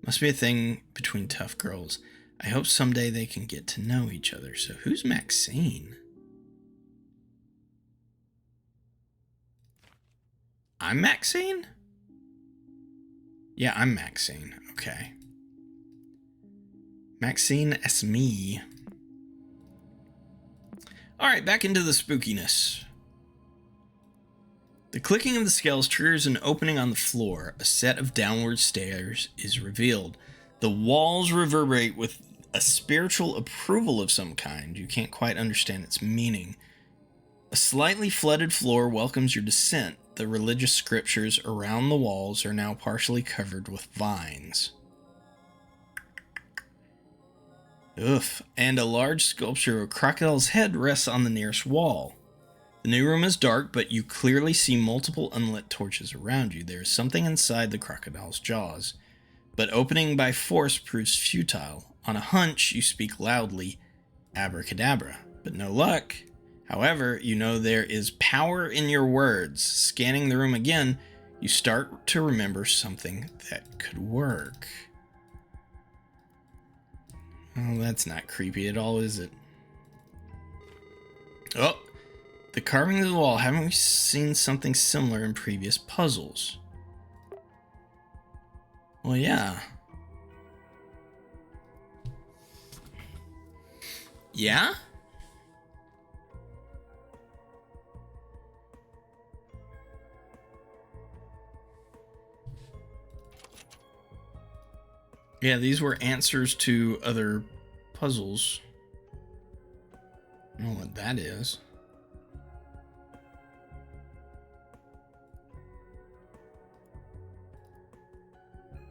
Must be a thing between tough girls. I hope someday they can get to know each other. So who's Maxine? I'm Maxine? Yeah, I'm Maxine. Okay. Maxine as me. Alright, back into the spookiness. The clicking of the scales triggers an opening on the floor. A set of downward stairs is revealed. The walls reverberate with a spiritual approval of some kind. You can't quite understand its meaning. A slightly flooded floor welcomes your descent. The religious scriptures around the walls are now partially covered with vines. Oof. And a large sculpture of a crocodile's head rests on the nearest wall. The new room is dark, but you clearly see multiple unlit torches around you. There is something inside the crocodile's jaws, but opening by force proves futile. On a hunch, you speak loudly, abracadabra, but no luck. However, you know there is power in your words. Scanning the room again, you start to remember something that could work. Oh, that's not creepy at all, is it? Oh! The carving of the wall. Haven't we seen something similar in previous puzzles? Well, yeah. Yeah? Yeah, these were answers to other puzzles. I don't know what that is.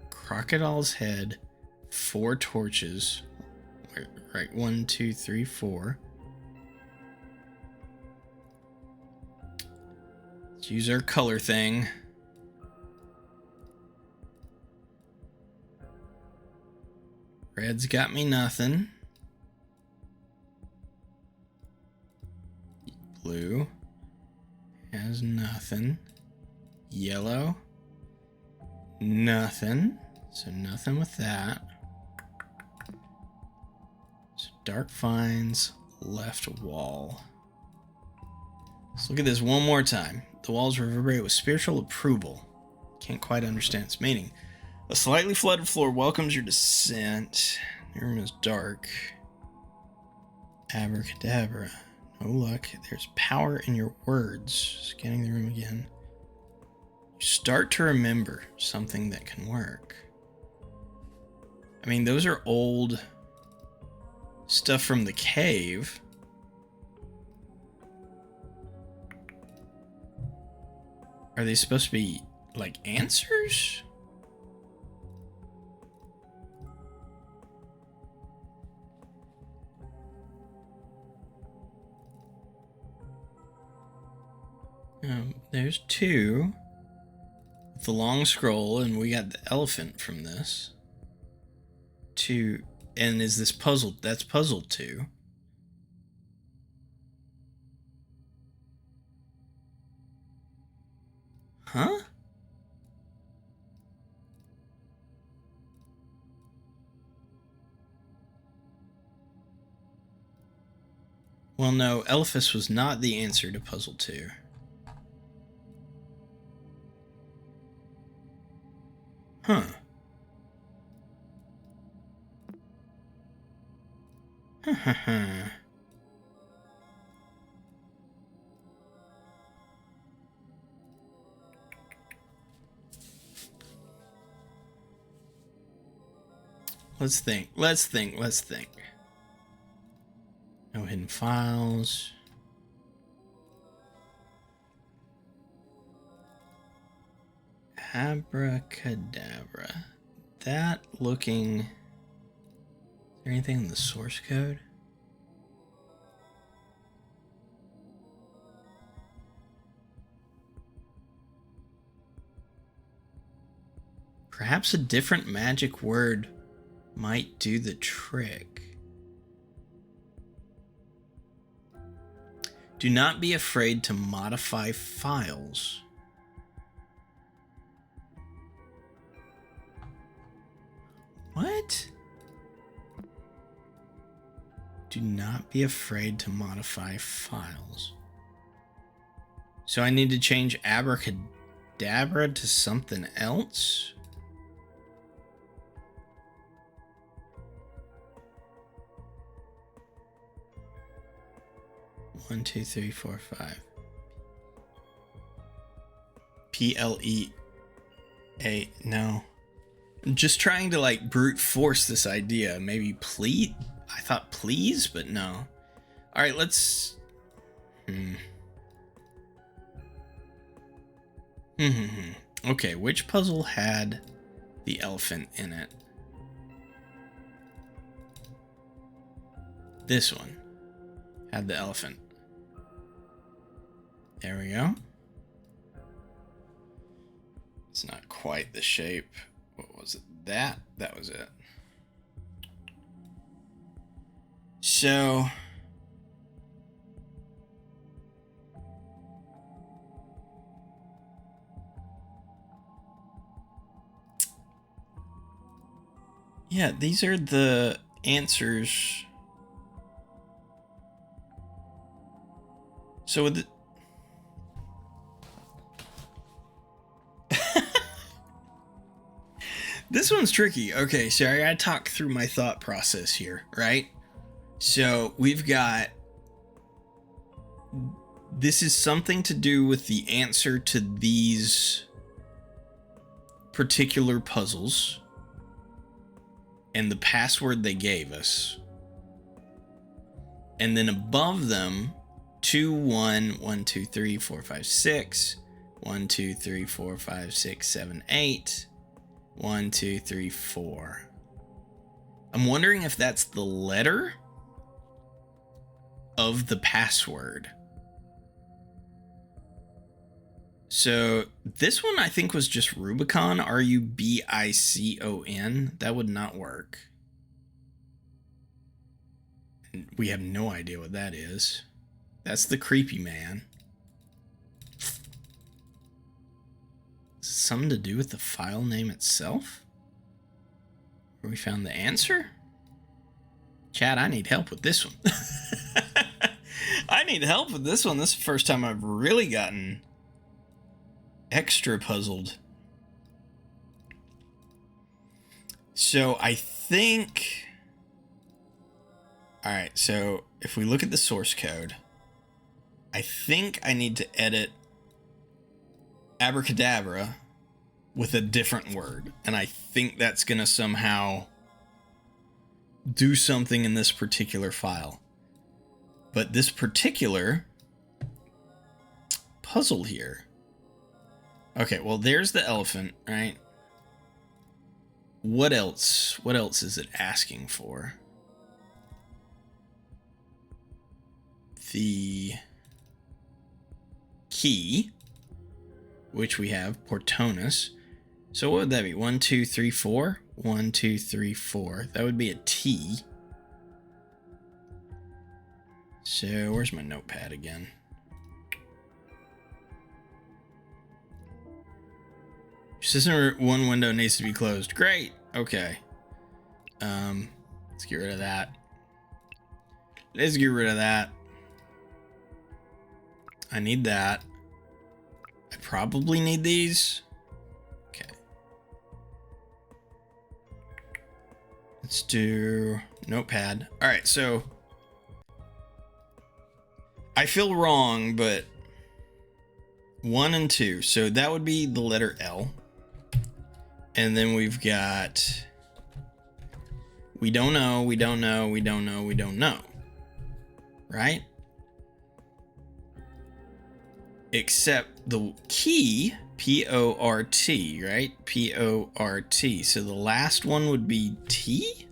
Crocodile's head, 4 torches. Right, 1, 2, 3, 4. Let's use our color thing. Red's got me nothing. Blue has nothing. Yellow, nothing. So nothing with that. So dark finds, left wall. Let's look at this one more time. The walls reverberate with spiritual approval. Can't quite understand its meaning. A slightly flooded floor welcomes your descent. The room is dark. Abracadabra. No luck. There's power in your words. Scanning the room again. You start to remember something that can work. I mean, those are old stuff from the cave. Are they supposed to be, like, answers? There's 2. The long scroll, and we got the elephant from this. 2. And is this puzzle? That's puzzle 2. Huh? Well, no, Elephas was not the answer to puzzle 2. Huh. Let's think. No hidden files. Abracadabra. That looking... Is there anything in the source code? Perhaps a different magic word might do the trick. Do not be afraid to modify files. What? Do not be afraid to modify files. So I need to change abracadabra to something else? One, two, three, four, five. PLEA. No. I'm just trying to like brute force this idea. Maybe please. I thought please, but no. All right, let's. Okay, which puzzle had the elephant in it? This one had the elephant. There we go. It's not quite the shape. What was it? That was it. So yeah, these are the answers. So with the this one's tricky. Okay, so I gotta talk through my thought process here, right? So we've got... This is something to do with the answer to these particular puzzles and the password they gave us. And then above them, 2, 1, 1, 2, 3, 4, 5, 6, 1, 2, 3, 4, 5, 6, 7, 8, 1, 2, 3, 4. I'm wondering if that's the letter of the password. So this one I think was just Rubicon, Rubicon. That would not work. And we have no idea what that is. That's the creepy man. Something to do with the file name itself? Where we found the answer? Chad, I need help with this one. I need help with this one. This is the first time I've really gotten extra puzzled. So I think... Alright, so if we look at the source code, I think I need to edit abracadabra with a different word. And I think that's going to somehow do something in this particular file. But this particular puzzle here. Okay, well, there's the elephant, right? What else? What else is it asking for? The key, which we have, Portonus. So what would that be? 1, 2, 3, 4? 1, 2, 3, 4. That would be a T. So where's my notepad again? System 1 window needs to be closed. Great. Okay. Let's get rid of that. Let's get rid of that. I need that. I probably need these. Okay. Let's do notepad. All right, so I feel wrong, but 1 and 2. So that would be the letter L. And then we've got, we don't know, we don't know, we don't know, we don't know. Right? Except the key, P-O-R-T, right? P-O-R-T. So the last one would be T?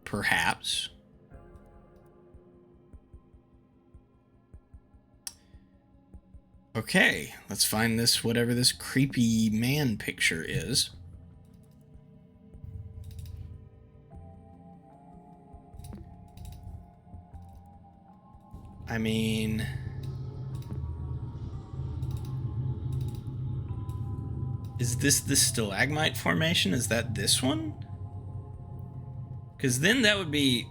Perhaps. Okay, let's find this, whatever this creepy man picture is. I mean, is this the stalagmite formation? Is that this one? Because then that would be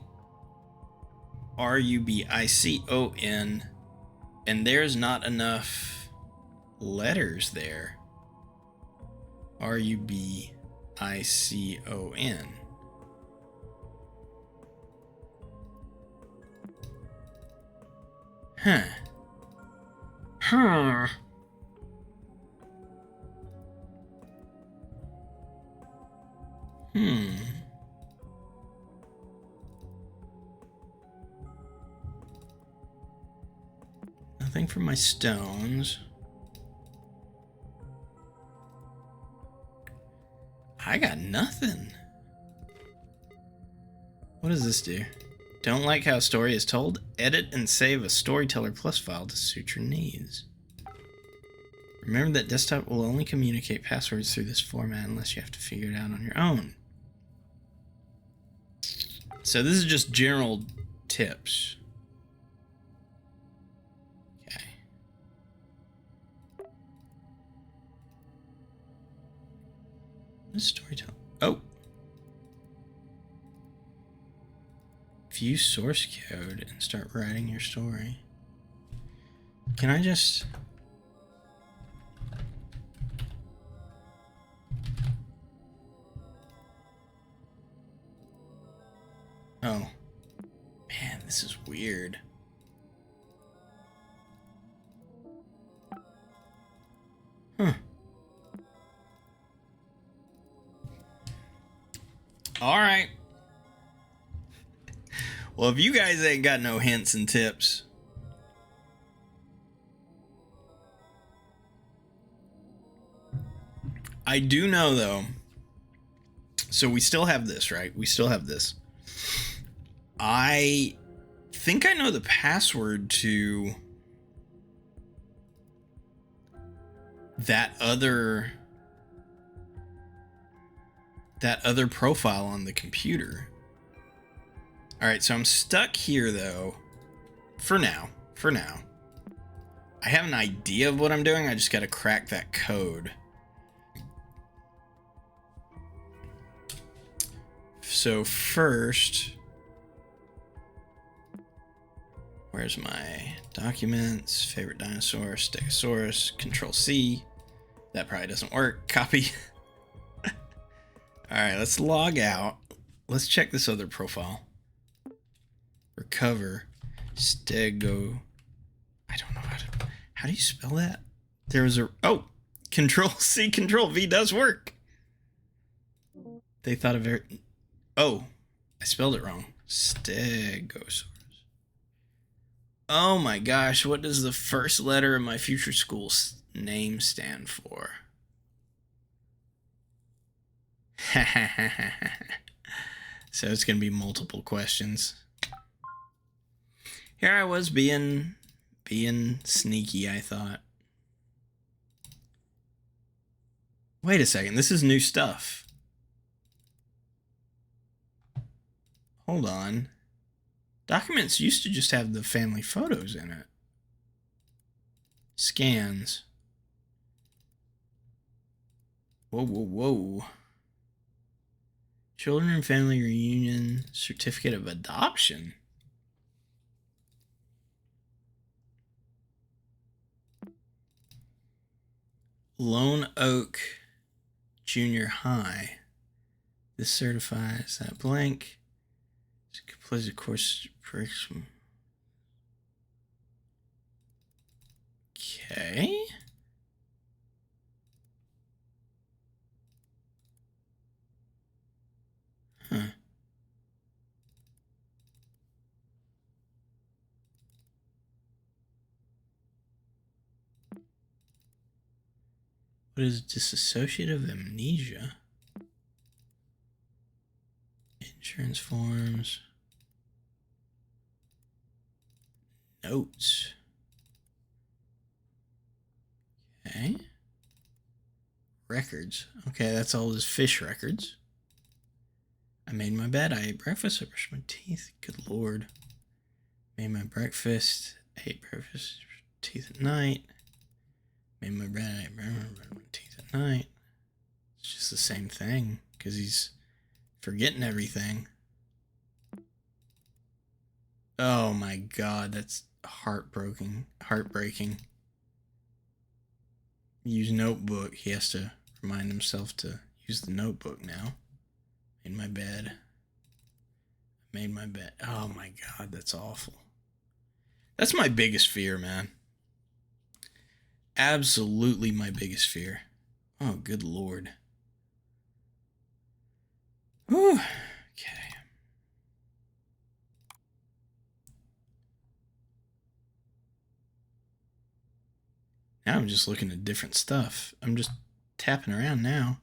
R-U-B-I-C-O-N, and there's not enough letters there. R-U-B-I-C-O-N. Huh. Huh. Nothing for my stones. I got nothing. What does this do? Don't like how a story is told? Edit and save a Storyteller Plus file to suit your needs. Remember that desktop will only communicate passwords through this format unless you have to figure it out on your own. So this is just general tips. Okay. What is Storyteller? Oh! View source code and start writing your story. Can I just... Oh. Man, this is weird. Huh. Alright. Well, if you guys ain't got no hints and tips... I do know, though... So we still have this, right? We still have this. I think I know the password to that other profile on the computer. All right, so I'm stuck here though. For now. I have an idea of what I'm doing. I just got to crack that code. So first, where's my documents? Favorite dinosaur, Stegosaurus, Control C. That probably doesn't work. Copy. All right, let's log out. Let's check this other profile. Recover. Stego. I don't know how do you spell that? There was a, oh, Control C, Control V does work. They thought of very, oh, I spelled it wrong. Stegosaurus. Oh my gosh, what does the first letter of my future school's name stand for? So it's going to be multiple questions. Here I was being sneaky, I thought. Wait a second. This is new stuff. Hold on. Documents used to just have the family photos in it. Scans. Whoa, whoa, whoa. Children and family reunion certificate of adoption. Lone Oak Junior High. This certifies that blank. Completes a course. Okay. Huh. What is dissociative amnesia? Insurance forms. Notes. Okay. Records. Okay, that's all his fish records. I made my bed. I ate breakfast. I brushed my teeth. Good Lord. Made my breakfast. Ate breakfast. Teeth at night. Made my bed. I ate breakfast. Brushed my teeth at night. It's just the same thing because he's forgetting everything. Oh my God, that's heartbreaking. Use notebook. He has to remind himself to use the notebook now. Made my bed. Made my bed. Oh my God, that's awful. That's my biggest fear, man. Absolutely my biggest fear. Oh, good Lord. Whew. Okay. Now I'm just looking at different stuff. I'm just tapping around now.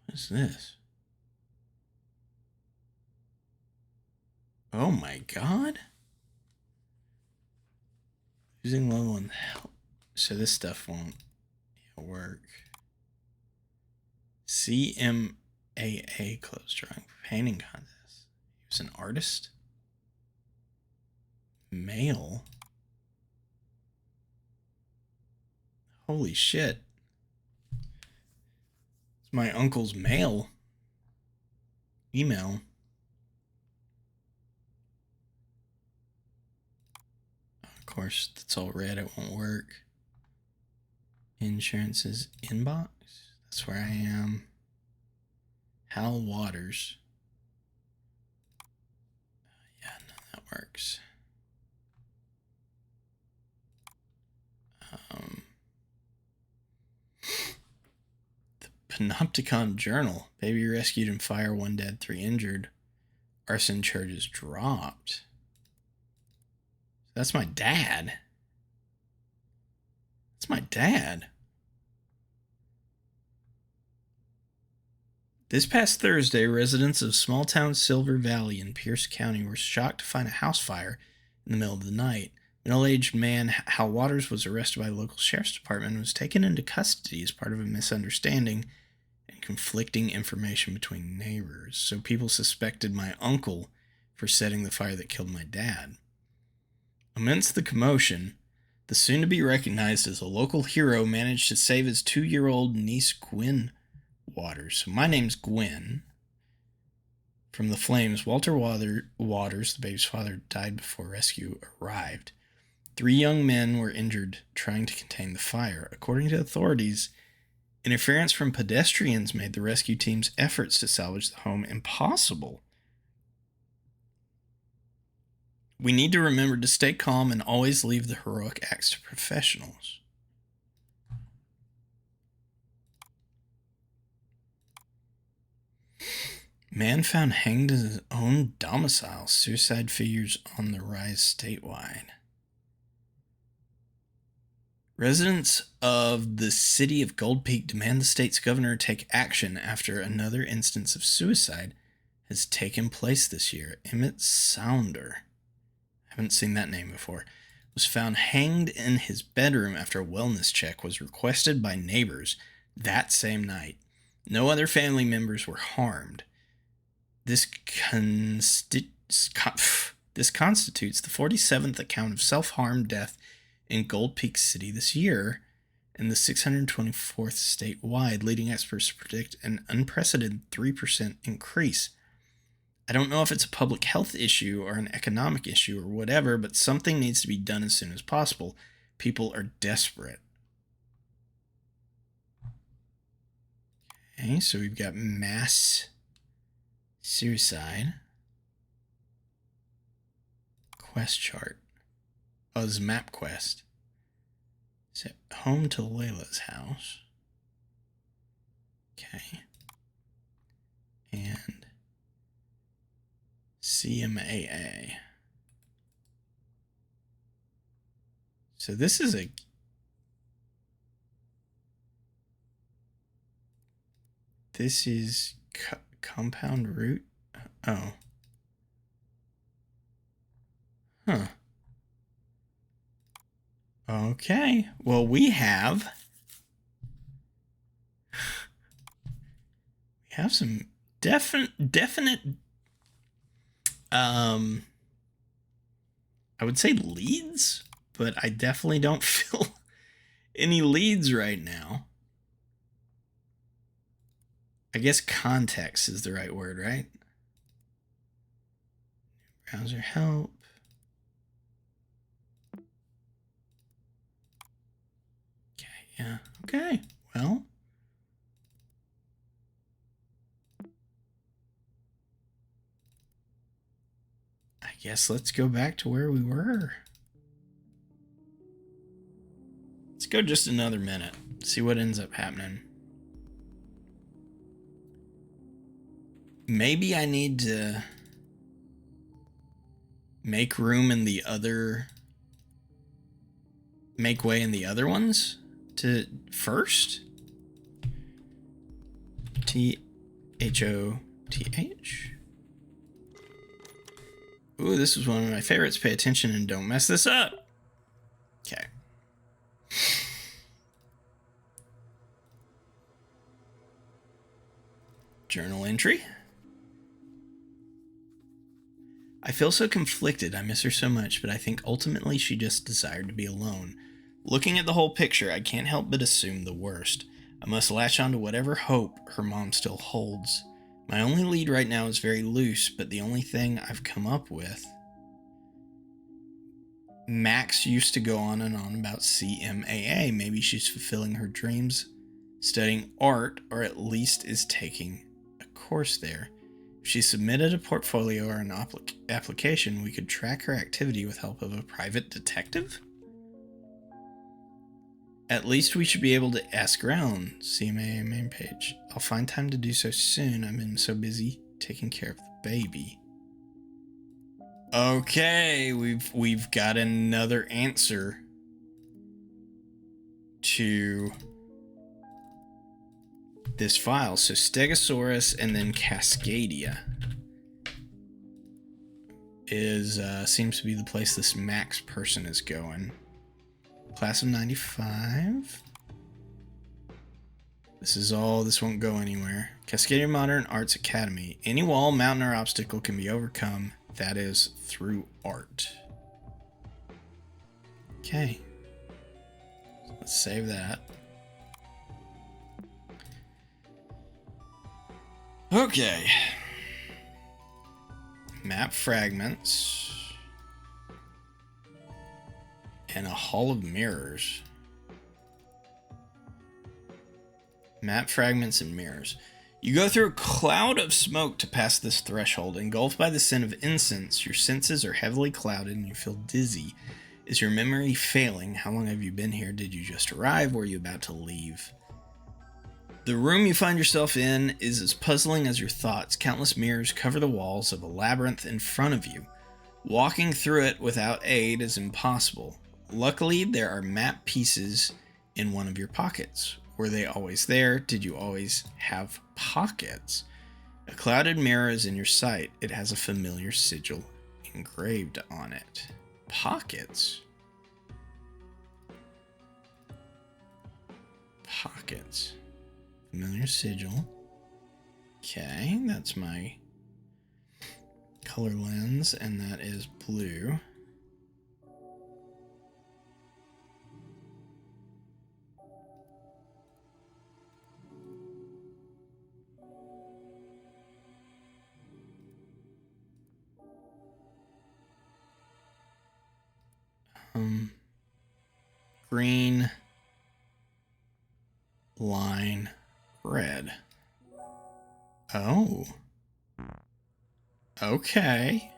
What is this? Oh my God. Using level 1 help. So this stuff won't work. CMAA close drawing painting contest. He was an artist. Mail. Holy shit. It's my uncle's mail. Email. Of course, that's all red. It won't work. Insurance's inbox. That's where I am. Hal Waters. Yeah, no, that works. The Panopticon Journal. Baby rescued in fire, 1 dead, 3 injured. Arson charges dropped. That's my dad. That's my dad. This past Thursday, residents of small town Silver Valley in Pierce County were shocked to find a house fire in the middle of the night. Middle-aged man Hal Waters was arrested by the local sheriff's department and was taken into custody as part of a misunderstanding and conflicting information between neighbors. So people suspected my uncle for setting the fire that killed my dad. Amidst the commotion, the soon-to-be recognized as a local hero managed to save his 2-year-old niece Gwen Waters. So my name's Gwen. From the flames, Walter Waters, the baby's father, died before rescue arrived. 3 young men were injured trying to contain the fire. According to authorities, interference from pedestrians made the rescue team's efforts to salvage the home impossible. We need to remember to stay calm and always leave the heroic acts to professionals. Man found hanged in his own domicile. Suicide figures on the rise statewide. Residents of the city of Gold Peak demand the state's governor take action after another instance of suicide has taken place this year. Emmett Sounder. Haven't seen that name before. was found hanged in his bedroom after a wellness check was requested by neighbors that same night. No other family members were harmed. This constitutes the 47th account of self-harm death in Gold Peak City this year, and the 624th statewide, leading experts to predict an unprecedented 3% increase. I don't know if it's a public health issue or an economic issue or whatever, but something needs to be done as soon as possible. People are desperate. Okay, so we've got mass suicide. Quest chart. Oh, this is MapQuest. So, home to Layla's house. Okay. And CMAA. So this is a... This is compound root? Oh. Huh. Okay. Well, we have some definite I would say leads, but I definitely don't feel any leads right now. I guess context is the right word, right? Browser help. Okay, yeah. Okay. Well, I guess let's go back to where we were. Let's go just another minute. See what ends up happening. Maybe I need to make room in the other... Make way in the other ones to first? THOTH. Ooh, this is one of my favorites. Pay attention and don't mess this up. Okay. Journal entry. I feel so conflicted. I miss her so much, but I think ultimately she just desired to be alone. Looking at the whole picture, I can't help but assume the worst. I must latch on to whatever hope her mom still holds. My only lead right now is very loose, but the only thing I've come up with... Max used to go on and on about CMAA. Maybe she's fulfilling her dreams, studying art, or at least is taking a course there. If she submitted a portfolio or an application, we could track her activity with help of a private detective? At least we should be able to ask around. CMAA main page. I'll find time to do so soon. I've been so busy taking care of the baby. Okay, we've got another answer to this file. So Stegosaurus and then Cascadia is seems to be the place this Max person is going. Class of 95. This won't go anywhere. Cascadia Modern Arts Academy. Any wall, mountain, or obstacle can be overcome. That is through art. Okay. Let's save that. Okay. Map fragments. And a hall of mirrors. Map fragments and mirrors. You go through a cloud of smoke to pass this threshold. Engulfed by the scent of incense, your senses are heavily clouded and you feel dizzy. Is your memory failing? How long have you been here? Did you just arrive? Or are you about to leave? The room you find yourself in is as puzzling as your thoughts. Countless mirrors cover the walls of a labyrinth in front of you. Walking through it without aid is impossible. Luckily, there are map pieces in one of your pockets. Were they always there? Did you always have pockets? A clouded mirror is in your sight. It has a familiar sigil engraved on it. Pockets? pockets. Familiar sigil. Okay, that's my color lens, and that is blue. Green, line, red. Oh. Okay.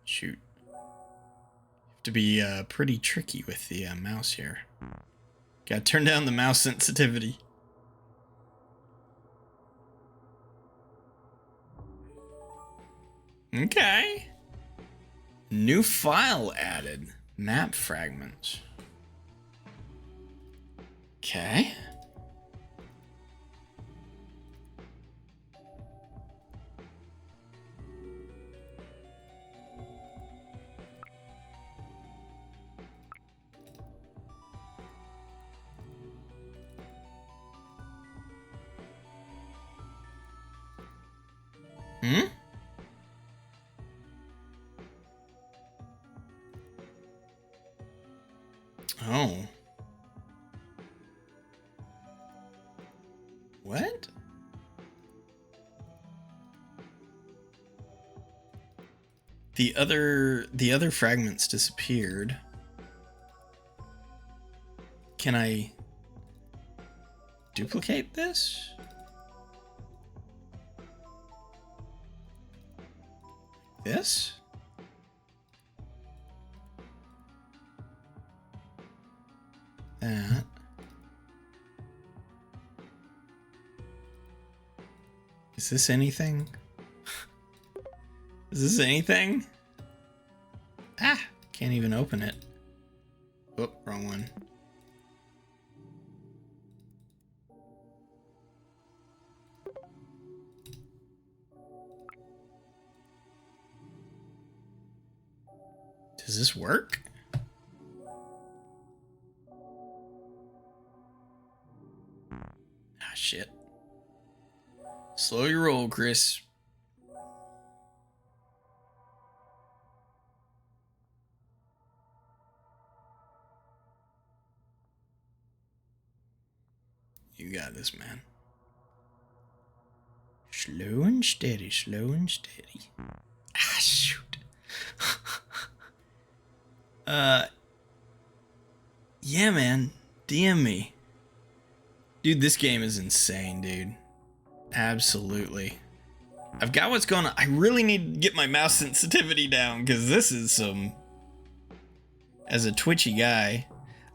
Shoot. Have to be pretty tricky with the mouse here. Gotta turn down the mouse sensitivity. Okay. New file added. Map fragments. Okay. Hmm? Oh. What? The other fragments disappeared. Can I duplicate this? This? That. Is this anything? Is this anything? Ah, can't even open it. Oh, wrong one. Does this work? Ah, shit. Slow your roll, Chris. You got this, man. Slow and steady, slow and steady. Ah, shoot. Yeah, man. DM me. Dude, this game is insane, dude. Absolutely. I've got what's going on. I really need to get my mouse sensitivity down, because this is some... As a twitchy guy,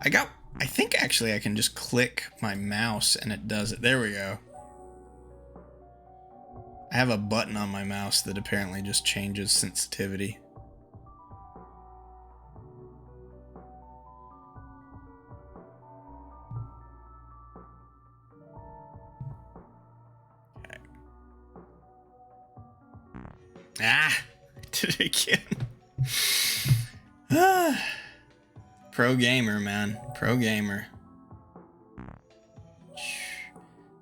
I think actually I can just click my mouse and it does it. There we go. I have a button on my mouse that apparently just changes sensitivity. Okay. Ah! Did it again. Ah. Pro gamer, man. Pro gamer.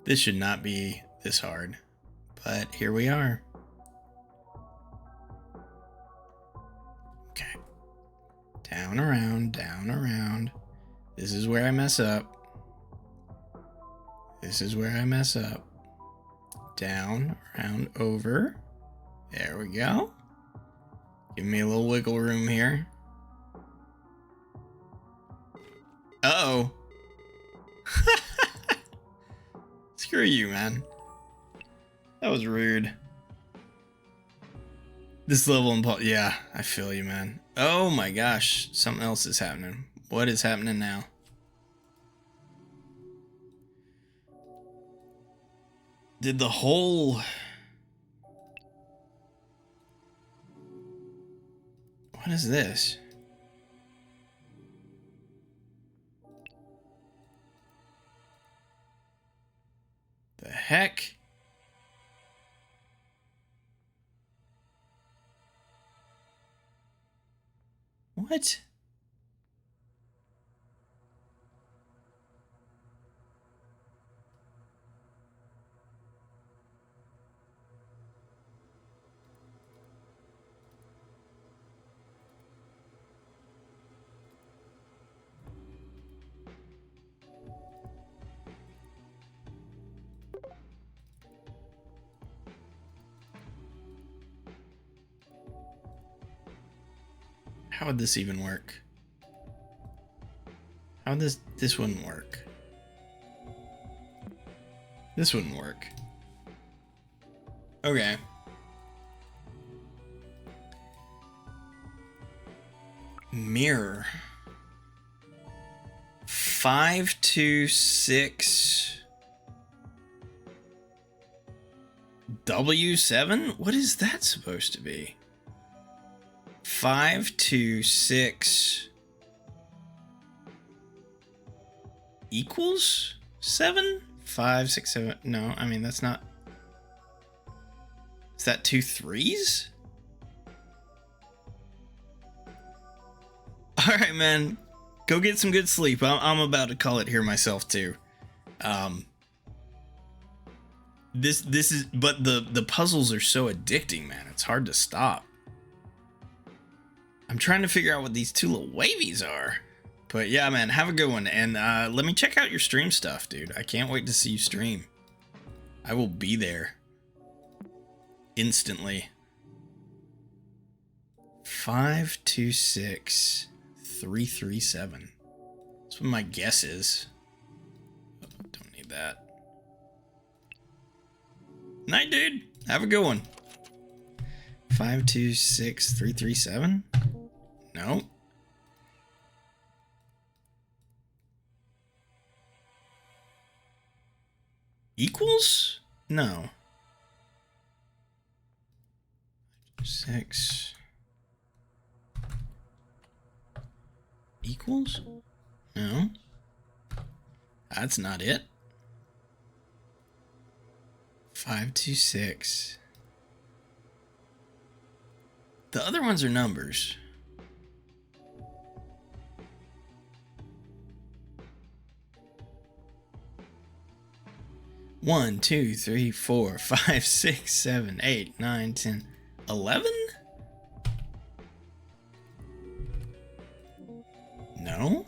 This should not be this hard. But here we are. Okay. Down, around, down, around. This is where I mess up. This is where I mess up. Down, around, over. There we go. Give me a little wiggle room here. Uh-oh. Screw you, man. That was rude. This level yeah, I feel you, man. Oh my gosh, something else is happening. What is happening now? Did the whole... What is this? The heck? What? How would this even work? How would this wouldn't work? This wouldn't work. Okay. Mirror. 5, 2, 6. W7? What is that supposed to be? 5, 2, 6 equals 7? 5, 6, 7. No, I mean, that's not. Is that 2 3s? All right, man. Go get some good sleep. I'm about to call it here myself too. This is, but the puzzles are so addicting, man. It's hard to stop. I'm trying to figure out what these two little wavies are. But yeah, man, have a good one. And let me check out your stream stuff, dude. I can't wait to see you stream. I will be there. Instantly. 5, 2, 6, 3, 3, 7. That's what my guess is. Oh, don't need that. Night, dude. Have a good one. 5, 2, 6, 3, 3, 7? No. Equals? No. 6 equals? No. That's not it. 5, 2, 6. The other ones are numbers. One, 2, 3, 4, 5, 6, 7, 8, 9, 10, 11? No?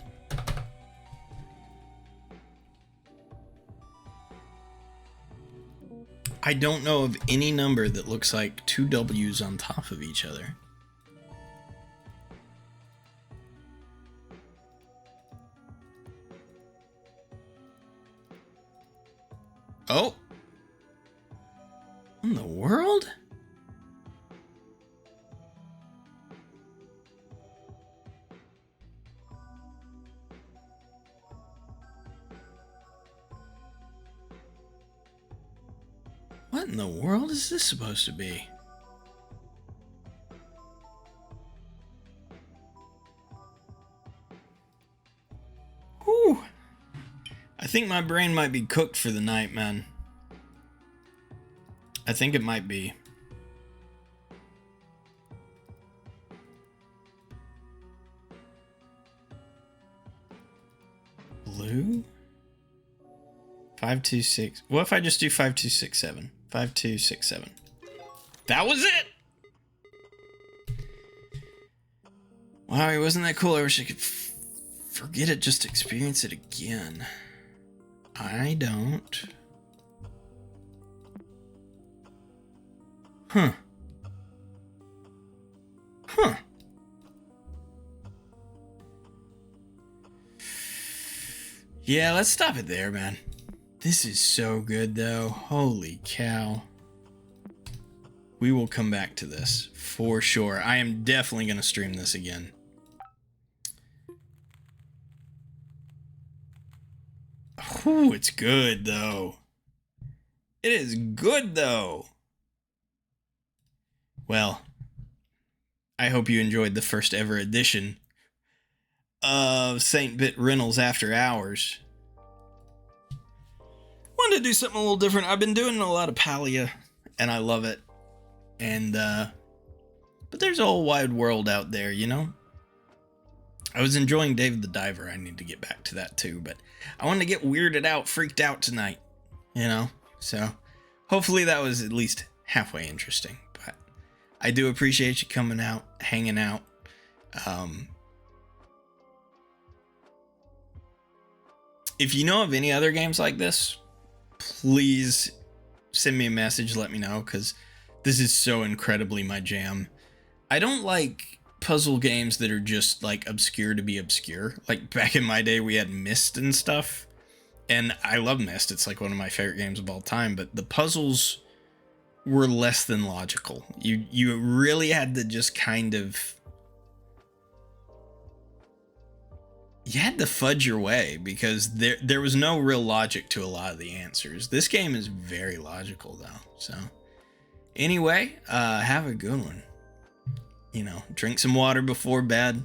I don't know of any number that looks like two W's on top of each other. Oh! What in the world? What in the world is this supposed to be? Whew. I think my brain might be cooked for the night, man. I think it might be. Blue? 5, 2, 6. What if I just do 5, 2, 6, 7? 5, 2, 6, 7. That was it! Wow, wasn't that cool? I wish I could forget it, just experience it again. I don't. Huh. Huh. Yeah, let's stop it there, man. This is so good, though. Holy cow. We will come back to this, for sure. I am definitely going to stream this again. Ooh, it's good, though. It is good, though. Well, I hope you enjoyed the first ever edition of Saint Bit Reynolds After Hours. Wanted to do something a little different. I've been doing a lot of Palia, and I love it. And, but there's a whole wide world out there, you know? I was enjoying Dave the Diver. I need to get back to that too, but I wanted to get weirded out, freaked out tonight, you know? So hopefully that was at least halfway interesting, but I do appreciate you coming out, hanging out. If you know of any other games like this, please send me a message, let me know, because this is so incredibly my jam. I don't like puzzle games that are just like obscure to be obscure. Like back in my day, we had Myst and stuff, and I love Myst. It's like one of my favorite games of all time. But the puzzles were less than logical. You really had to just kind of, you had to fudge your way because there was no real logic to a lot of the answers. This game is very logical though. So anyway, have a good one. You know, drink some water before bed.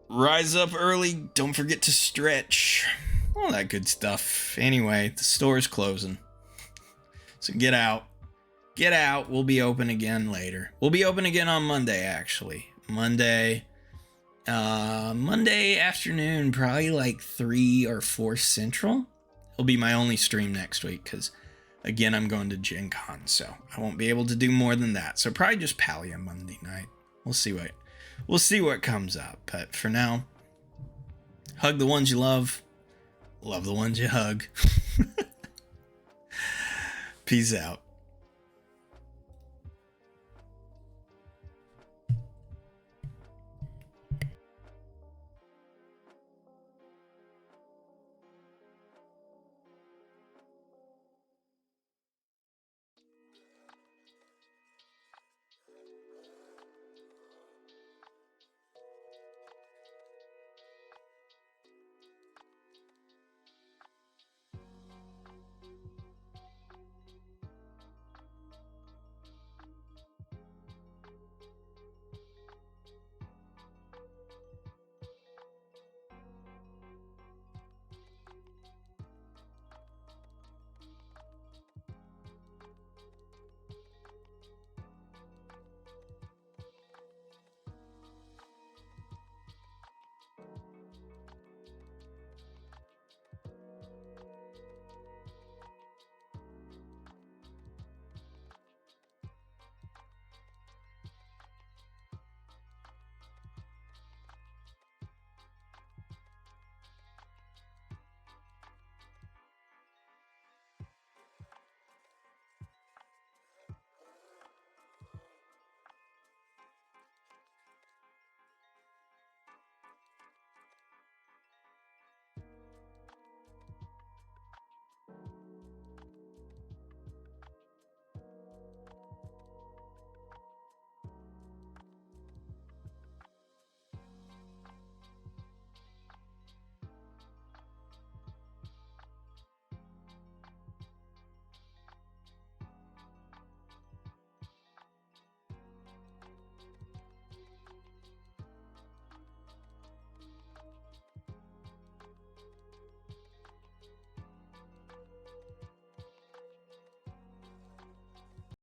Rise up early. Don't forget to stretch. All that good stuff. Anyway, the store's closing. So get out. Get out. We'll be open again later. We'll be open again on Monday, actually. Monday afternoon, probably like 3 or 4 Central. It'll be my only stream next week because, again, I'm going to Gen Con, so I won't be able to do more than that. So probably just Palia Monday night. We'll see what comes up. But for now, hug the ones you love the ones you hug. Peace out.